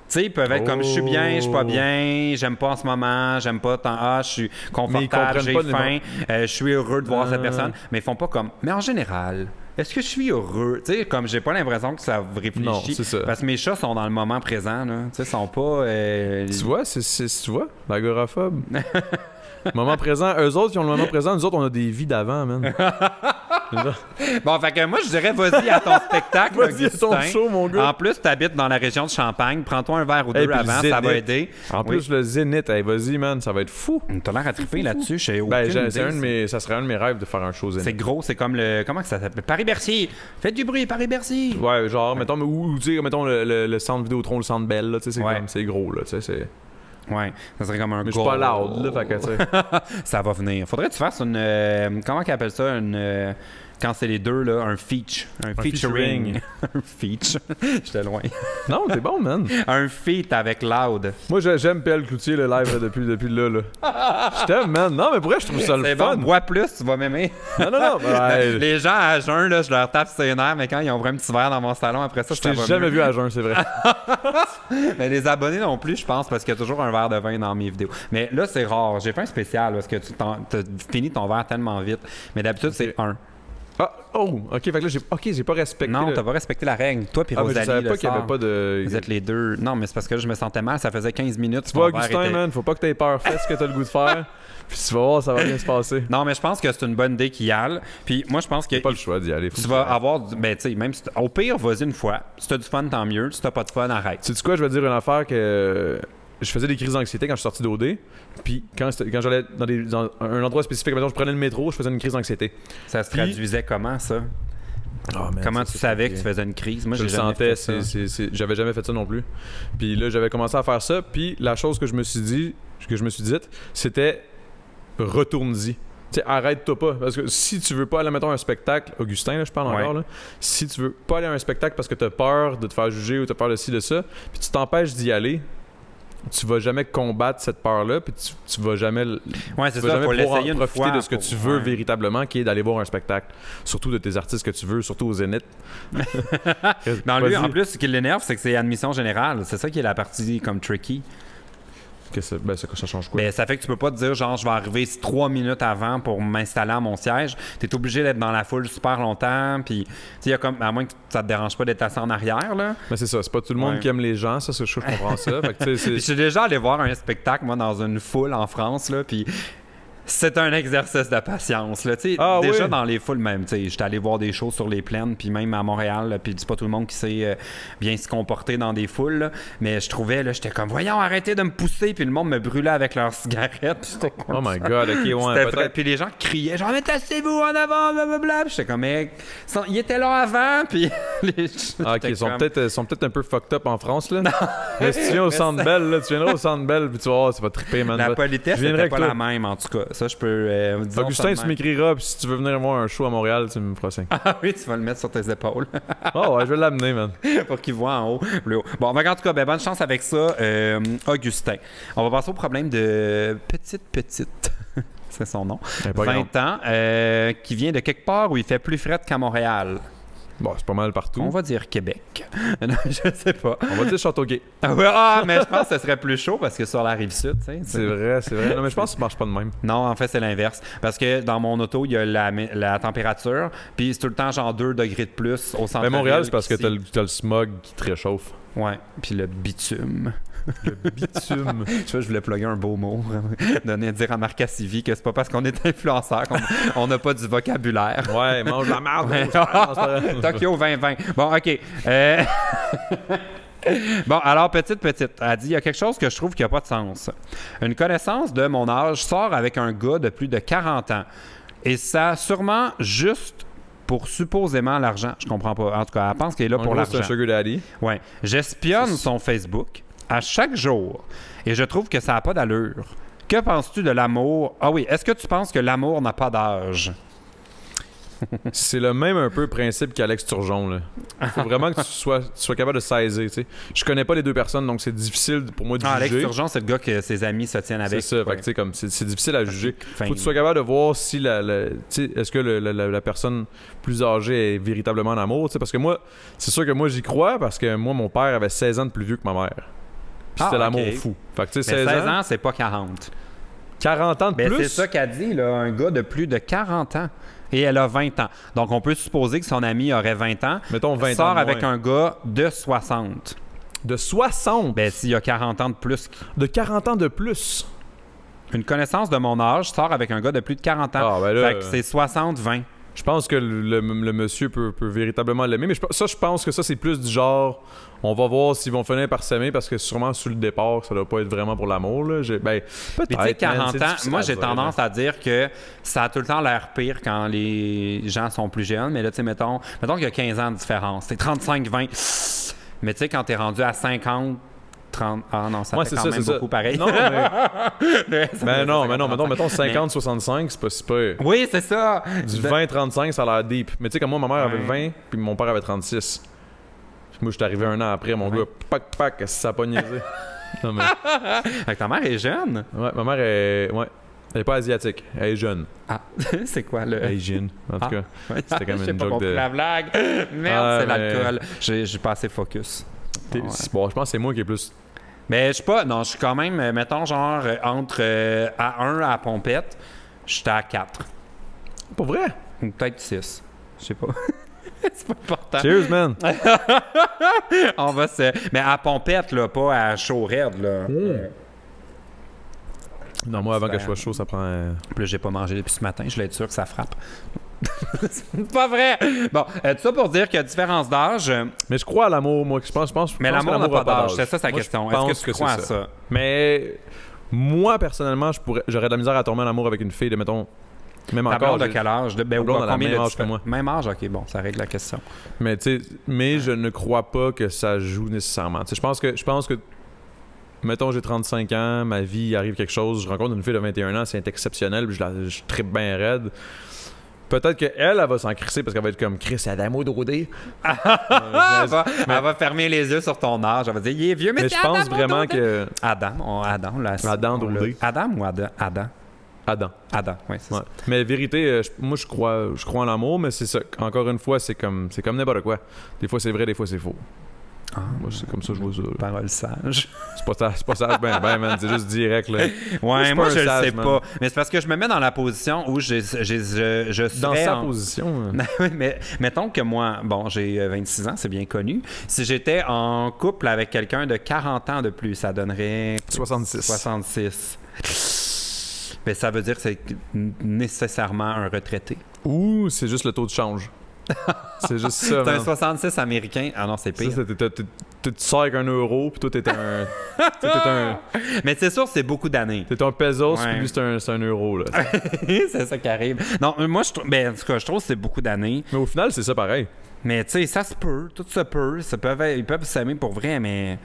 Tu sais, ils peuvent être comme je suis bien, je suis pas bien, j'aime pas en ce moment, j'aime pas tant, je suis confortable, j'ai faim, je suis heureux de voir cette personne, mais ils font pas comme. Mais en général, est-ce que je suis heureux? Tu sais, comme j'ai pas l'impression que ça réfléchit. Non, c'est ça. Parce que mes chats sont dans le moment présent, là. Tu sais, sont pas. Tu vois, tu vois, l'agoraphobe. Moment présent, eux autres, ils ont le moment présent, nous autres, on a des vies d'avant, man. Bon, fait que moi, je dirais, vas-y à ton spectacle. Vas-y à ton show, mon gars. En plus, tu habites dans la région de Champagne. Prends-toi un verre ou deux avant, ça va aider. En plus, le Zénith, vas-y, man, ça va être fou. T'as l'air à triper là-dessus. Ça serait un de mes rêves de faire un show Zénith. C'est gros, c'est comme le. Comment que ça s'appelle? Paris-Bercy. Faites du bruit, Paris-Bercy. Ouais, genre, mettons, mettons le centre Vidéotron, le centre Bell, là, tu sais, c'est gros, là, tu sais, c'est. Ouais, ça serait comme un. Mais je suis pas loud, là, fait que, tu sais. Ça va venir. Faudrait que tu fasses une. Comment qu'on appelle ça? Une. Quand c'est les deux, là, un feature. Un featuring. Un feature. J'étais loin. Non, t'es bon, man. Un feat avec Loud. Moi, j'aime PL Cloutier, le live, là, depuis là. Je t'aime, man. Non, mais pourquoi je trouve ça le fun? Bon, bois plus, tu vas m'aimer. Non. Les gens à jeun, là, je leur tape ses nerfs, mais quand ils ont pris un petit verre dans mon salon, après ça, je t'ai jamais vu à jeun, c'est vrai. Mais les abonnés non plus, je pense, parce qu'il y a toujours un verre de vin dans mes vidéos. Mais là, c'est rare. J'ai fait un spécial parce que tu as fini ton verre tellement vite. Mais d'habitude, c'est un. OK, fait que là, j'ai pas respecté. Non, t'as pas respecté la règle. Toi puis Rosalie, je savais pas qu'il y avait pas de... Vous êtes les deux. Non, mais c'est parce que là, je me sentais mal. Ça faisait 15 minutes. Tu vois, Augustin, man, faut pas que t'aies peur. Fais ce que t'as le goût de faire. Puis tu vas voir, ça va bien se passer. Non, mais je pense que c'est une bonne idée qu'il y aille. Puis moi, je pense que... T'as pas le choix d'y aller. Tu vas avoir... Ben, tu sais, même si au pire, vas-y une fois. Si t'as du fun, tant mieux. Si t'as pas de fun, arrête. Sais-tu quoi, je vais te dire une affaire que... Je faisais des crises d'anxiété quand je suis sorti d'OD. Puis quand j'allais dans un endroit spécifique, mettons, je prenais le métro, je faisais une crise d'anxiété. Ça se traduisait comment, ça? Comment tu savais que tu faisais une crise? Moi, je le sentais. J'avais jamais fait ça non plus. Puis là, j'avais commencé à faire ça. Puis la chose que je me suis dite, c'était retourne-y. Tu sais, arrête-toi pas. Parce que si tu veux pas aller, mettons, à un spectacle, Augustin, là, je parle encore, là, si tu veux pas aller à un spectacle parce que t'as peur de te faire juger ou t'as peur de ci, de ça, puis tu t'empêches d'y aller, tu vas jamais combattre cette peur-là, puis tu vas jamais, ouais, c'est tu vas ça, jamais faut pouvoir l'essayer une profiter fois de ce que pour- tu veux ouais. véritablement, qui est d'aller voir un spectacle. Surtout de tes artistes que tu veux, surtout au Zénith. Non, lui, en plus, ce qui l'énerve, c'est que c'est admission générale. C'est ça qui est la partie comme tricky. Ça change quoi? Ben, ça fait que tu peux pas te dire, genre, je vais arriver 3 minutes avant pour m'installer à mon siège. Tu es obligé d'être dans la foule super longtemps. Puis, tu sais, il y a comme, à moins que ça te dérange pas d'être assis en arrière, là. Mais c'est ça, c'est pas tout le monde Ouais. qui aime les gens, ça, je comprends ça. Fait que, tu sais, Puis, je suis déjà allé voir un spectacle, moi, dans une foule en France, là. Puis, c'est un exercice de patience, là. Tu sais, Ah, déjà oui? dans les foules, même, tu sais, j'étais allé voir des shows sur les plaines, puis même à Montréal, là, puis c'est pas tout le monde qui sait bien se comporter dans des foules, là. Mais je trouvais, là, j'étais comme, voyons, arrêtez de me pousser, puis le monde me brûlait avec leurs cigarettes. Puis j'étais comme oh my god, ok, ouais, C'était vrai. peut-être. Puis les gens criaient genre, mais tassez-vous en avant, blablabla. Puis j'étais comme, mais ils étaient là avant. Puis les... Ah, ok, j'étais ils sont comme- peut-être un peu fucked up en France, là. Mais si tu viens au Centre Bell, là, tu viendras au Centre Bell, puis tu vas voir, ça va triper, man. La politesse je viendrai c'était pas avec la toi. même, en tout cas. Ça, je peux... disons Augustin, ça de tu même. m'écriras, puis si tu veux venir voir un show à Montréal, tu me feras signe. Ah oui, tu vas le mettre sur tes épaules Oh ouais, je vais l'amener, man. pour qu'il voit en haut, plus haut. Bon, en tout cas, ben, bonne chance avec ça, Augustin. On va passer au problème de Petite. C'est son nom. Eh, pas 20 ans, qui vient de quelque part où il fait plus fret qu'à Montréal. Bon, c'est pas mal partout. On va dire Québec. Non, je sais pas. On va dire Châteauguay. Ah, ouais, mais je pense que ce serait plus chaud parce que sur la rive sud, tu sais. C'est vrai, c'est vrai. Non, mais je pense que ça marche pas de même. Non, en fait, c'est l'inverse. Parce que dans mon auto, il y a la température, puis c'est tout le temps genre 2 degrés de plus au centre. Mais Montréal, c'est parce que t'as le smog qui te réchauffe. Ouais, puis le bitume. Le bitume. Je sais pas, je voulais plugger un beau mot, dire à Marc Cassivi que c'est pas parce qu'on est influenceur qu'on n'a pas du vocabulaire. Ouais, mange la merde. Ouais. Non, c'est pas vrai. Tokyo 2020. Bon, OK. Bon, alors, petite, elle dit, il y a quelque chose que je trouve qui n'a pas de sens. Une connaissance de mon âge sort avec un gars de plus de 40 ans. Et ça, sûrement juste pour supposément l'argent. Je comprends pas. En tout cas, elle pense qu'elle est là En pour gros, c'est l'argent. un sugar daddy. Ouais. J'espionne son Facebook à chaque jour et je trouve que ça n'a pas d'allure. Que penses-tu de l'amour? Ah oui, est-ce que tu penses que l'amour n'a pas d'âge? C'est le même un peu principe qu'Alex Turgeon, là. Faut vraiment que tu sois capable de saisir, tu sais. Je connais pas les deux personnes, donc c'est difficile pour moi de Ah, Alex juger. Turgeon, c'est le gars que ses amis se tiennent avec. C'est ça, fait Ouais. que, tu sais, comme c'est difficile à juger. Fin. Faut que tu sois capable de voir si tu sais, est-ce que la personne plus âgée est véritablement en amour, tu sais, parce que moi, c'est sûr que moi j'y crois parce que moi mon père avait 16 ans de plus vieux que ma mère. Puis c'était l'amour ok. fou. Fait que tu sais Mais 16 16 ans, ans, c'est pas 40. 40 ans de Ben, plus. c'est ça qu'elle dit, là, un gars de plus de 40 ans. Et elle a 20 ans. Donc, on peut supposer que son ami aurait 20 ans. Mettons 20 sort ans de avec moins. un gars de 60. De 60. Ben, s'il y a 40 ans de plus. De 40 ans de plus. Une connaissance de mon âge sort avec un gars de plus de 40 ans. Ah, ben là, Fait que c'est 60-20. Je pense que le monsieur peut véritablement l'aimer, mais je pense que ça, c'est plus du genre, on va voir s'ils vont finir par s'aimer, parce que sûrement, sur le départ, ça doit pas être vraiment pour l'amour. Là. Ben, peut-être. Puis tu sais, 40 man, c'est ans, difficile moi à j'ai dire, tendance à dire que ça a tout le temps l'air pire quand les gens sont plus jeunes. Mais là, tu sais, mettons qu'il y a 15 ans de différence. C'est 35-20. Mais tu sais, quand t'es rendu à 50, 30... Ah non, ça Ouais, fait c'est quand ça, même c'est ça. beaucoup pareil. Non, mais. Mais non, mettons 50-65, c'est pas si peu. Oui, c'est ça. Du 20-35, ça a l'air deep. Mais tu sais, comme moi, ma mère avait 20, puis mon père avait 36. Puis moi, je suis arrivé un an après, mon gars, pac, ça a pas niaisé. Non, mais. Fait que ta mère est jeune. Ouais, ma mère est. Ouais. Elle est pas asiatique, elle est jeune. Ah, c'est quoi le... Asian, en tout cas. C'était comme J'ai une pas joke compris de. la blague. Merde, Ah, c'est mais- l'alcool. J'ai pas assez focus. T'es- Ouais. Bon, je pense que c'est moi qui est plus. Mais je suis pas... Non, je suis quand même, mettons, genre, entre à 1 à Pompette, j'étais à 4. Pas vrai? Ou peut-être 6. Je sais pas. C'est pas important. Cheers, man! On va se... Mais à Pompette, là, pas à chaud raide, là. Non, moi, avant que je sois chaud, ça prend. Puis là, j'ai pas mangé depuis ce matin. Je voulais être sûr que ça frappe. C'est pas vrai! Bon, tout ça pour dire qu'il y a différence d'âge. Mais je crois à l'amour, moi. Je pense Mais que l'amour n'a pas a d'âge. C'est ça sa Moi, je question. pense Est-ce que tu c'est crois à ça? Mais moi, personnellement, j'aurais de la misère à tomber en amour avec une fille de, mettons. Même Ta encore. blonde de quel âge? Ben, Ma ou blonde a combien le même de âge que moi. Même âge? OK, bon, ça règle la question. Mais tu sais, je ne crois pas que ça joue nécessairement. Tu sais, je pense que mettons j'ai 35 ans, ma vie il arrive quelque chose, je rencontre une fille de 21 ans, c'est exceptionnel, puis je trippe bien raide. Peut-être qu'elle va s'en crisser parce qu'elle va être comme Chris Adamo Daudé. Elle va fermer les yeux sur ton âge. Elle va dire, il est vieux, mais je pense vraiment que. Adam, là. Adam Daudé. Adam ou Adam? Adam, oui, c'est ça. Mais vérité, moi je crois en l'amour, mais c'est ça. Encore une fois, c'est comme n'importe quoi. Des fois c'est vrai, des fois c'est faux. Moi c'est comme ça je vois ça. Parole sage. C'est pas sage, ben man, c'est juste direct là. Ouais, moi je le sais pas. Mais c'est parce que je me mets dans la position où je serais dans sa position. Mais mettons que moi, bon, j'ai 26 ans, c'est bien connu. Si j'étais en couple avec quelqu'un de 40 ans de plus, ça donnerait 66. Mais ça veut dire que c'est nécessairement un retraité. Ou c'est juste le taux de change. C'est juste ça. C'est un 66 américain. Ah non, c'est pire. Tu sors avec un euro, puis toi, t'es un... Mais c'est sûr, c'est beaucoup d'années. T'es un pesos, puis lui, c'est un euro. Là. C'est ça qui arrive. Non, moi, en tout cas, je trouve que c'est beaucoup d'années. Mais au final, c'est ça pareil. Mais tu sais, ça se peut. Tout se peut. Ils peuvent s'aimer pour vrai, mais...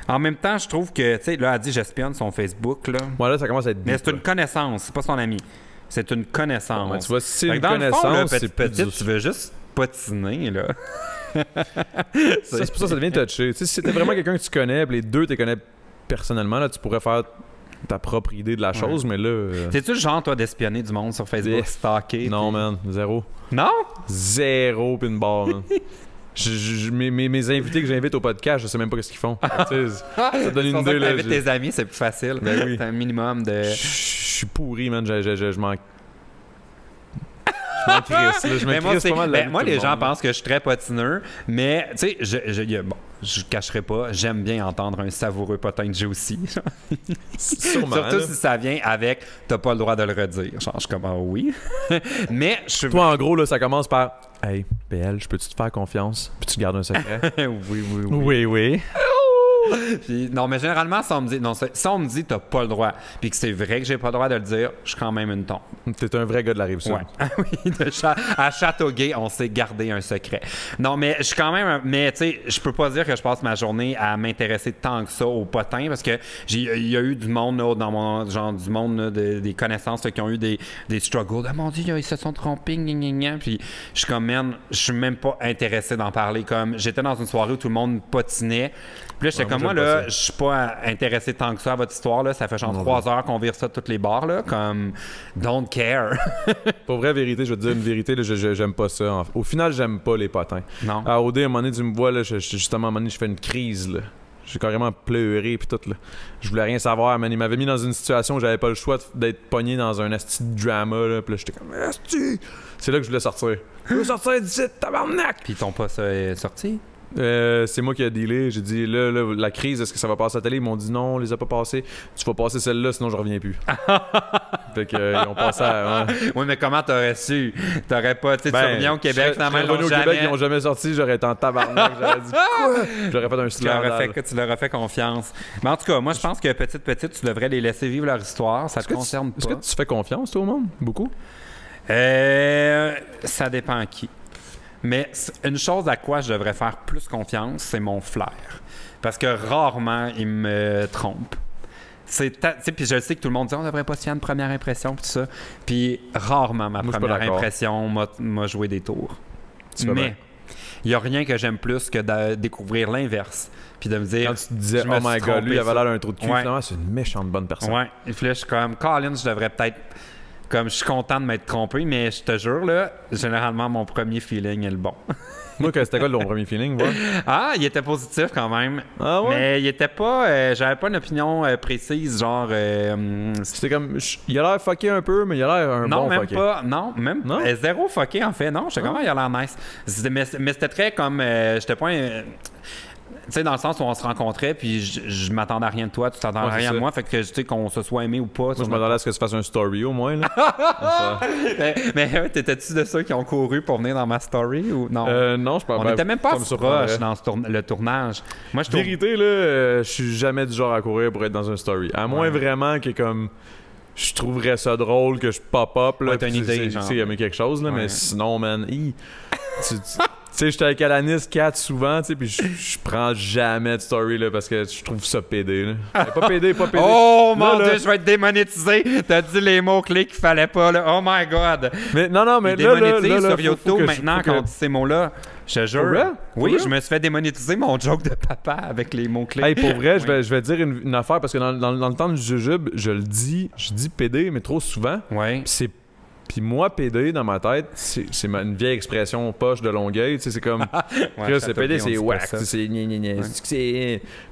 En même temps, je trouve que, tu sais, là, elle dit j'espionne son Facebook, là. Ouais, là, ça commence à être... Mais c'est une connaissance, c'est pas son ami. C'est une connaissance. Ouais, tu vois, si c'est une connaissance, c'est petite, tu veux juste patiner, là. C'est pour ça que ça devient touché. Tu sais, si c'était vraiment quelqu'un que tu connais, puis les deux, tu les connais personnellement, là, tu pourrais faire ta propre idée de la chose, mais là... C'est-tu le genre, toi, d'espionner du monde sur Facebook, stalker? Non, man, zéro. Non? Zéro pin bar, man. Mes invités que j'invite au podcast, je sais même pas ce qu'ils font. Ça te donne une idée. T'invites tes amis, c'est plus facile. Ben oui. T'as un minimum de... Je suis pourri, man. Je m'en crisse pas mal. Moi, les gens pensent que je suis très patineux, mais tu sais, je cacherai pas, j'aime bien entendre un savoureux potin de Juicy. Sûrement. Surtout si ça vient avec t'as pas le droit de le redire. Genre, je suis comme oui. Mais je suis. Toi, en gros, là, ça commence par hey, PL, je peux-tu te faire confiance? Puis tu gardes un secret? Oui. Puis, non, mais généralement, si on me dit t'as pas le droit, puis que c'est vrai que j'ai pas le droit de le dire, je suis quand même une tombe. T'es un vrai gars de la Rive-Sud. Ouais. Oui, à Châteauguay, on s'est gardé un secret. Non, mais je suis quand même... Mais tu sais, je peux pas dire que je passe ma journée à m'intéresser tant que ça au potin, parce que il y a eu du monde là, dans mon genre du monde là, des connaissances là, qui ont eu des struggles. Ah mon Dieu, ils se sont trompés, puis je suis comme, man, je suis même pas intéressé d'en parler. Comme j'étais dans une soirée où tout le monde patinait. Puis là, j'étais comme moi, là, je suis pas intéressé tant que ça à votre histoire. Là. Ça fait genre 3 heures qu'on vire ça de toutes les bars. Là, comme, don't care. Pour vraie vérité, je vais te dire une vérité, là, j'aime pas ça. Au final, j'aime pas les potins. Non. À OD, à un moment donné, tu me vois, là, justement, à un moment donné, je fais une crise. Là. J'ai carrément pleuré puis tout. Là. Je voulais rien savoir, man. Il m'avait mis dans une situation où j'avais pas le choix d'être pogné dans un asti de drama. Là. Puis là, j'étais comme asti. C'est là que je voulais sortir. Je veux sortir d'ici, tabarnak! Puis ton pas sorti? C'est moi qui ai dealé. J'ai dit là, la crise, est-ce que ça va passer à la télé? Ils m'ont dit non, on les a pas passés. Tu vas passer celle-là, sinon je reviens plus. Fait que ils ont passé à. Ouais. Oui, mais comment t'aurais su? T'aurais pas, tu reviens au Québec, finalement, ils l'ont jamais. Au Québec, ils ont jamais sorti, j'aurais été en tabarnak. J'aurais dit quoi? J'aurais fait un scandale. Tu leur as fait confiance. Mais en tout cas, moi, je pense que petite, tu devrais les laisser vivre leur histoire. Ça te concerne pas. Est-ce que tu fais confiance, toi, au monde? Beaucoup? Ça dépend à qui. Mais une chose à quoi je devrais faire plus confiance, c'est mon flair. Parce que rarement, il me trompe. Puis je sais que tout le monde dit on devrait pas se fier à une première impression, puis tout ça. Puis rarement, ma première impression m'a joué des tours. Mais il n'y a rien que j'aime plus que de découvrir l'inverse. Puis de me dire. Quand tu te disais, oh my god, lui, il avait l'air d'un trou de cul, finalement, c'est une méchante bonne personne. Ouais. Et puis là, je suis comme, Colin, je devrais peut-être. Comme je suis content de m'être trompé, mais je te jure, là, généralement, mon premier feeling est le bon. Moi, c'était quoi ton premier feeling, ouais? Ah, il était positif quand même. Ah ouais? Mais il était pas... j'avais pas une opinion précise, genre... C'était comme... Il a l'air fucké un peu, mais il a l'air un bon fucké. Non, même pas. Zéro fucké, en fait. Non, j'étais comment il a l'air nice. Mais c'était très comme... j'étais pas... Tu sais, dans le sens où on se rencontrait, puis je m'attendais à rien de toi, tu t'attendais à rien de moi, fait que tu sais qu'on se soit aimé ou pas. Moi, je m'attendais à ce que tu fasses un story au moins, là. mais t'étais-tu de ceux qui ont couru pour venir dans ma story ou non? Non, je pense pas. On était même pas proche dans le tournage. Moi, je vérité, là, je suis jamais du genre à courir pour être dans un story. À moins vraiment que comme... Je trouverais ça drôle que je pop-up, là. Ouais, t'as une idée, genre. Tu sais, il y a quelque chose, là, mais sinon, man, sais, j'étais avec Alanis 4 souvent, tu sais, puis je prends jamais de story, là, parce que je trouve ça pédé, là. Pas pédé. Oh là, mon Dieu, je vais être démonétisé. T'as dit les mots-clés qu'il fallait pas, là. Oh my God. Mais non, mais là, sur YouTube maintenant quand on dit ces mots-là. Je te jure. Oui, je me suis fait démonétiser mon joke de papa avec les mots-clés. Hey, pour vrai, je vais te dire une affaire, parce que dans le temps du jujube, je dis pédé, mais trop souvent. Ouais. Puis moi, PD, dans ma tête, c'est une vieille expression poche de Longueuil. Tu sais, c'est comme... c'est PD, c'est whack. C'est gna.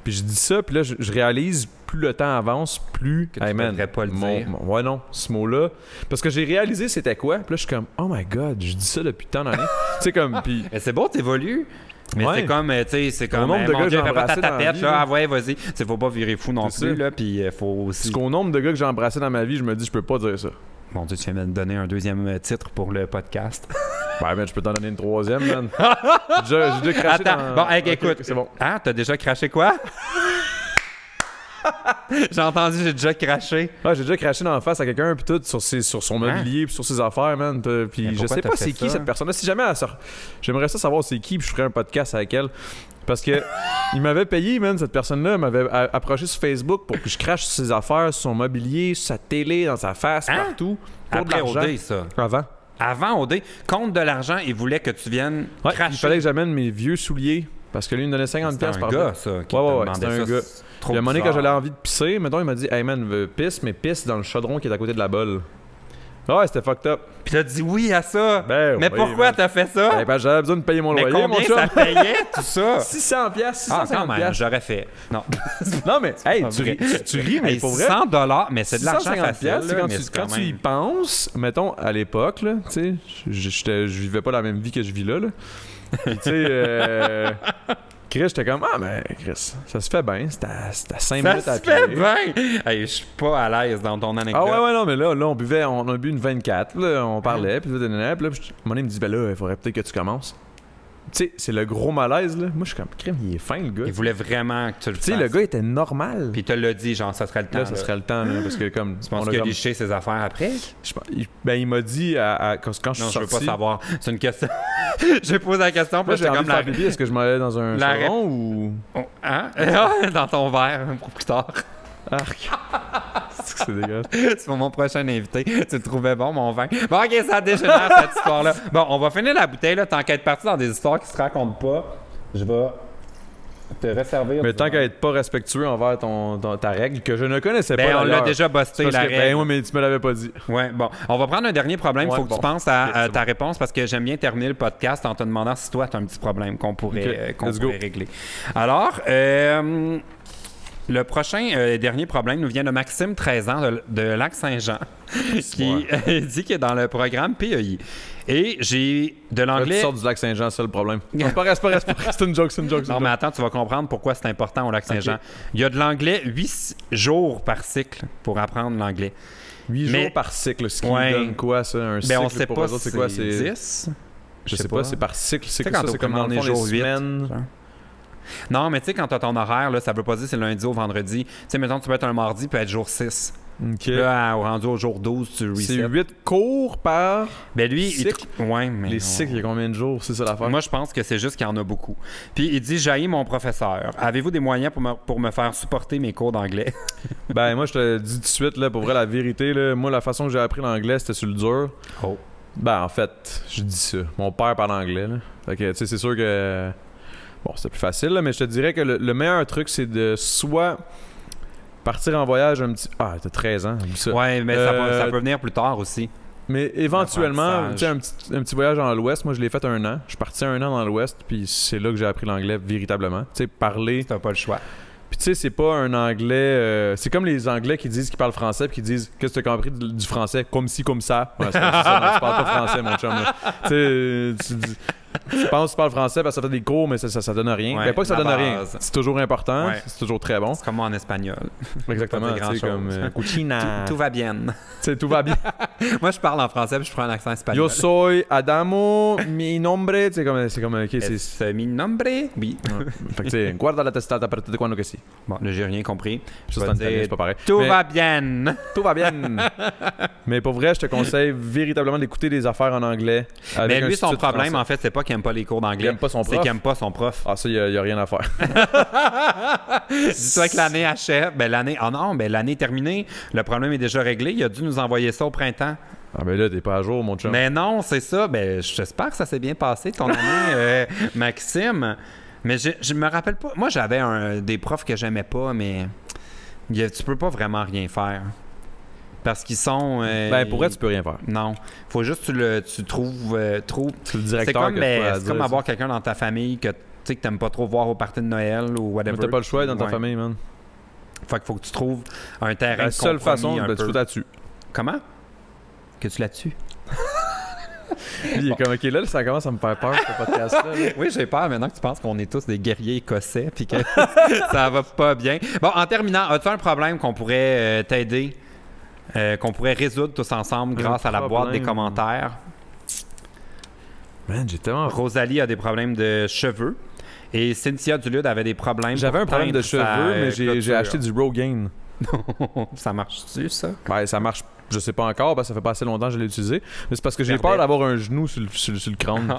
Puis je dis ça, puis là, je réalise, plus le temps avance, plus... Que tu devrais pas le dire. Ouais, non, ce mot-là. Parce que j'ai réalisé c'était quoi, puis là, je suis comme, oh my God, je dis ça depuis tant d'années. Tu sais, comme... Puis... Mais c'est beau, t'évolues. Mais c'est comme, tu sais, c'est comme... Au nombre de gars que j'ai pas ta embrassés dans la tapette, vie, là. Ah ouais, vas-y. Tu faut pas virer fou non plus, là, puis faut aussi... Parce qu'au nombre de gars que j'ai embrassés dans ma vie, je me dis, je peux pas dire ça. Mon Dieu, tu viens de me donner un deuxième titre pour le podcast. Ouais, mais je peux t'en donner une troisième, man. J'ai déjà craché. Attends, bon, écoute. C'est bon. Ah, t'as déjà craché quoi? J'ai entendu, j'ai déjà craché. Ouais, j'ai déjà craché dans la face à quelqu'un, puis tout, sur son mobilier, puis sur ses affaires, man. Puis je sais pas c'est qui cette personne-là. Si jamais elle sort... J'aimerais ça savoir c'est qui, puis je ferais un podcast avec elle. Parce que il m'avait payé, man, cette personne-là m'avait approché sur Facebook pour que je crache sur ses affaires, sur son mobilier, sur sa télé, dans sa face, partout. Pour de Après l'argent. OD, ça. Avant OD, compte de l'argent, il voulait que tu viennes cracher. Il fallait que j'amène mes vieux souliers. Parce que lui, il me donnait 50$ par mois. C'est un gars, ça, qui te demandait c'était un ça. gars. Puis à un moment donné, quand j'avais envie de pisser, mettons, il m'a dit, hey man, pisse, mais pisse dans le chaudron qui est à côté de la bolle. Ouais, c'était fucked up. Puis t'as dit oui à ça. Ben, mais pourquoi t'as fait ça? Ben, j'avais besoin de payer mon loyer, combien mon chum. ça payait, tout ça? 600$. Ah, quand même, j'aurais fait. Non. Non, mais, hey, tu ris, mais pour vrai. $100, mais c'est de l'argent facile. Quand tu y penses, mettons, à l'époque, là, tu sais, je vivais pas la même vie que je vis là. Puis, tu sais, Chris, j'étais comme, Chris, ça se fait bien, c'était à 5 minutes à pied. Ça se fait bien! Hey, je suis pas à l'aise dans ton anecdote. Ah ouais, non, mais là, on a bu une 24, là, on parlait, puis là, à un moment donné, il me dit, ben là, il faudrait peut-être que tu commences. Tu sais, c'est le gros malaise, là. Moi, je suis comme, crème, il est fin, le gars. Il voulait vraiment que tu le fasses. Tu sais, le gars était normal. Puis il te l'a dit, genre, ça serait le temps. Là, ça serait le temps, là, parce que comme... Tu penses qu'il a liché ses affaires après? Il m'a dit, quand je suis sorti... Non, je veux pas savoir. C'est une question. J'ai posé la question, puis j'ai envie de faire pipi. Est-ce que je m'allais dans un chaudron ou... Hein? Dans ton verre, pour plus tard. Arc. C'est dégueulasse. C'est pour mon prochain invité. Tu le trouvais bon, mon vin? Bon, OK, ça dégénère, cette histoire-là. Bon, on va finir la bouteille, là. Tant qu'à être parti dans des histoires qui se racontent pas, je vais te resservir. Mais tant qu'à être pas respectueux envers ta règle, que je ne connaissais pas. On l'a déjà busté, la règle. Ben oui, mais tu me l'avais pas dit. Ouais, bon. On va prendre un dernier problème. Il faut que tu penses à ta réponse, parce que j'aime bien terminer le podcast en te demandant si toi, tu as un petit problème qu'on pourrait régler. Alors, le prochain dernier problème nous vient de Maxime, 13 ans, de Lac-Saint-Jean, qui dit qu'il est dans le programme PEI. Et j'ai de l'anglais... Tu sors du Lac-Saint-Jean, c'est le problème. C'est pas vrai, c'est une joke. Non, mais attends, tu vas comprendre pourquoi c'est important au Lac-Saint-Jean. Okay. Il y a de l'anglais 8 jours par cycle pour apprendre l'anglais. 8 jours par cycle, ce qui donne quoi, ça? Un cycle on sait pour pas, eux autres, c'est quoi? C'est 10? Je sais pas, c'est par cycle. C'est quand c'est comme dans les jours 8. Non, mais tu sais, quand tu as ton horaire, là, ça veut pas dire c'est lundi au vendredi. Tu sais, mettons, tu peux être un mardi, peut être jour 6. OK. Là, rendu au jour 12, tu reset. C'est 8 cours par cycle? Ouais, mais les cycles, il y a combien de jours? C'est ça l'affaire? Moi, je pense que c'est juste qu'il y en a beaucoup. Puis, il dit, j'haïs mon professeur. Avez-vous des moyens pour me faire supporter mes cours d'anglais? Ben, moi, je te dis tout de suite, là, pour vrai, la vérité, là, moi, la façon que j'ai appris l'anglais, c'était sur le dur. Oh. Ben, en fait, je dis ça. Mon père parle anglais, là. Fait que, tu sais, c'est sûr que... Bon, c'est plus facile, là, mais je te dirais que le meilleur truc, c'est de soit partir en voyage un petit... Ah, t'as 13 ans, ça. Ouais, mais ça peut venir plus tard aussi. Mais éventuellement, tu sais, un petit voyage dans l'Ouest, moi, je l'ai fait 1 an. Je suis parti 1 an dans l'Ouest, puis c'est là que j'ai appris l'anglais véritablement. Tu sais, parler... T'as pas le choix. Puis tu sais, c'est pas un anglais... c'est comme les Anglais qui disent qu'ils parlent français puis qui disent « Qu'est-ce que t'as compris du français? Comme ci, comme ça. » Ouais, c'est ça, tu parles pas français, mon chum. Tu sais, tu penses que tu parles français parce que ça fait des cours, mais ça donne rien. Ouais, mais pas que ça donne base. Rien. C'est toujours important, c'est toujours très bon. C'est comme en espagnol. Exactement, tu sais, comme cucina. Tout va bien. Tu sais, tout va bien. Moi, je parle en français puis je prends un accent espagnol. Yo soy Adamo, mi nombre. C'est comme ok, c'est mi nombre? Oui. Fait que tu sais, guarda la testata per te quando que si. Bon, là, j'ai rien compris. Je vais dire, c'est pas pareil. Tout va bien. Tout va bien. Mais pour vrai, je te conseille véritablement d'écouter des affaires en anglais. Mais lui, son problème, en fait, c'est pas pas qu'il aime pas les cours d'anglais. Il aime pas son prof. C'est qu'il aime pas son prof. Ah, ça, il y a rien à faire. Dis-toi que l'année achève. L'année est terminée. Le problème est déjà réglé. Il a dû nous envoyer ça au printemps. Ah, ben là, t'es pas à jour, mon chum. Mais non, c'est ça. Ben, j'espère que ça s'est bien passé, ton année, Maxime. Mais je me rappelle pas. Moi, j'avais des profs que j'aimais pas, mais tu peux pas vraiment rien faire. Parce qu'ils sont... ben, pour être, tu peux rien faire. Non. Faut juste que tu trouves trop... C'est le directeur c'est comme avoir quelqu'un dans ta famille que t'aimes pas trop voir au party de Noël ou whatever. Mais t'as pas le choix dans ta famille, man. Fait qu'il faut que tu trouves un terrain la seule façon, de tu fous là-dessus. Comment? Que tu là-dessus? Il est comme, OK, là, ça commence à me faire peur, ce podcast-là. Oui, j'ai peur maintenant que tu penses qu'on est tous des guerriers écossais puis que ça va pas bien. Bon, en terminant, as-tu un problème qu'on pourrait t'aider, qu'on pourrait résoudre tous ensemble grâce à la boîte des commentaires? Man, j'ai tellement... Rosalie a des problèmes de cheveux et Cynthia Dulude avait des problèmes. J'avais un problème de cheveux, mais j'ai acheté du Rogaine. Ça marche-tu, ça? Ben, ça marche, je sais pas encore, ça fait pas assez longtemps que je l'ai utilisé. Mais c'est parce que j'ai peur d'avoir un genou sur le crâne.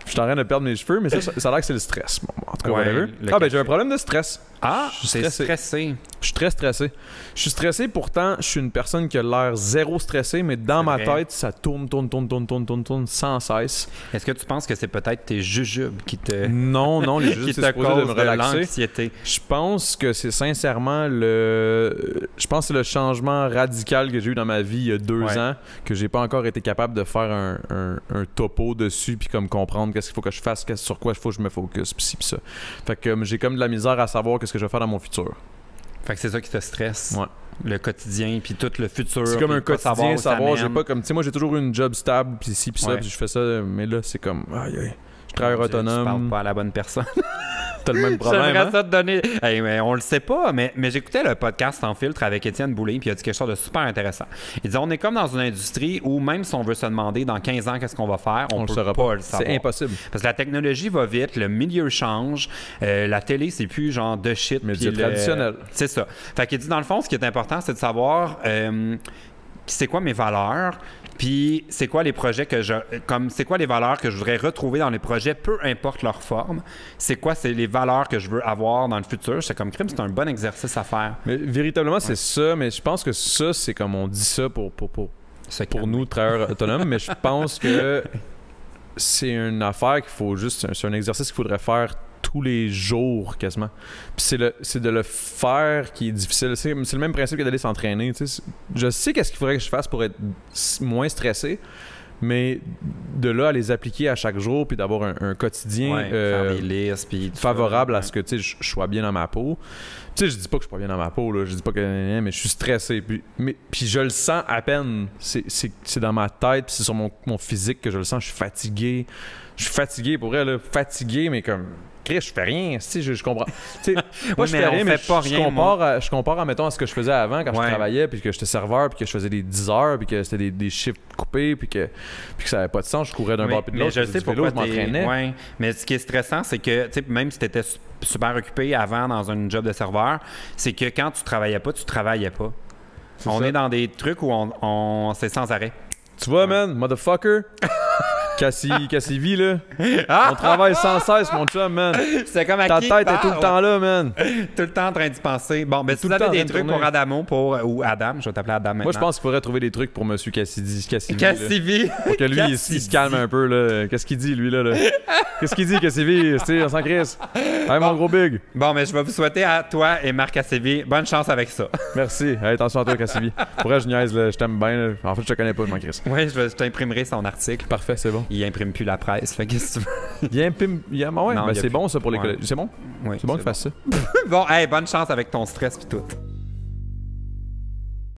Je suis en train de perdre mes cheveux, mais ça a l'air que c'est le stress. Bon, en tout cas, whatever. Ben, j'ai un problème de stress. Ah, c'est stressé. Je suis très stressé. Je suis stressé, pourtant, je suis une personne qui a l'air zéro stressée, mais dans ma tête, ça tourne sans cesse. Est-ce que tu penses que c'est peut-être tes jujubes qui te... Non, les jujubes, c'est supposé de me relaxer. L'anxiété. Je pense que c'est sincèrement le changement radical que j'ai eu dans ma vie il y a 2 ans, que j'ai pas encore été capable de faire un topo dessus, puis comme comprendre qu'est-ce qu'il faut que je fasse, sur quoi il faut que je me focus, pis ça. Fait que j'ai comme de la misère à savoir qu'est-ce que je vais faire dans mon futur. Fait que c'est ça qui te stresse. Ouais. Le quotidien, puis tout le futur. C'est comme un quotidien, savoir j'ai pas comme... Tu sais, moi, j'ai toujours eu une job stable, puis ci, puis ça, puis je fais ça, mais là, c'est comme... Aïe, je travaille autonome. Tu parles pas à la bonne personne. T'as le même problème, J'aimerais ça te donner... Hey, mais on le sait pas, mais j'écoutais le podcast Sans filtre avec Étienne Boulay, puis il a dit quelque chose de super intéressant. Il dit, on est comme dans une industrie où même si on veut se demander dans 15 ans qu'est-ce qu'on va faire, on peut pas le savoir. C'est impossible. Parce que la technologie va vite, le milieu change, la télé, c'est plus genre de shit. Mais c'est traditionnel. C'est ça. Fait qu'il dit, dans le fond, ce qui est important, c'est de savoir c'est quoi mes valeurs, puis c'est quoi les projets c'est quoi les valeurs que je voudrais retrouver dans les projets, peu importe leur forme. C'est les valeurs que je veux avoir dans le futur. C'est comme crime, c'est un bon exercice à faire. Mais véritablement, c'est ça, mais je pense que ça, c'est comme on dit ça pour nous, travailleurs autonomes, mais je pense que c'est une affaire qu'il faut juste... C'est un exercice qu'il faudrait faire tous les jours quasiment. Puis c'est de le faire qui est difficile. C'est le même principe que d'aller s'entraîner. Je sais qu'est-ce qu'il faudrait que je fasse pour être moins stressé, mais de là à les appliquer à chaque jour puis d'avoir un quotidien faire des listes, puis favorable à ce que je sois bien dans ma peau. Tu sais, je dis pas que je suis pas bien dans ma peau, là. Je dis pas que... Mais je suis stressé. Puis je le sens à peine. C'est dans ma tête, puis c'est sur mon physique que je le sens. Je suis fatigué. Je suis fatigué, pour vrai, là. Fatigué, mais comme... Je fais rien, je comprends. Moi, je fais rien, mais je compare, mettons, à ce que je faisais avant quand je travaillais, puis que j'étais serveur, puis que je faisais des 10 heures, puis que c'était des chiffres coupés, puis que ça n'avait pas de sens. Je courais d'un bord puis de l'autre. Je sais pourquoi je m'entraînais. Ouais. Mais ce qui est stressant, c'est que même si tu étais super occupé avant dans un job de serveur, c'est que quand tu travaillais pas, tu travaillais pas. On est dans des trucs où c'est sans arrêt. Tu vois, man, motherfucker? Cassivi, là. On travaille sans cesse, mon chum, man. C'est comme à ta tête est tout le temps là, man. Tout le temps en train d'y penser. Bon, ben, si vous avez des trucs pour Adamo, ou Adam, je vais t'appeler Adam maintenant. Moi, je pense qu'il faudrait trouver des trucs pour Monsieur Cassivi. Pour que lui, il se calme un peu, là. Qu'est-ce qu'il dit, lui, là? Qu'est-ce qu'il dit, Cassivi? On s'en crisse. Hey, mon gros big. Bon, mais je vais vous souhaiter à toi et Marc Cassivi bonne chance avec ça. Merci. Hey, attention à toi, Cassivi. Pour vrai, je niaise, là. Je t'aime bien, là. En fait, je te connais pas, je m'en crisse. Oui, je t'imprimerai son article. Parfait, c'est bon. Il imprime plus la presse. Fait qu'est-ce que tu veux? Il imprime. C'est bon, ça, pour les collèges. C'est bon? Oui, c'est bon qu'il fasse ça. Bon, hey, bonne chance avec ton stress pis tout.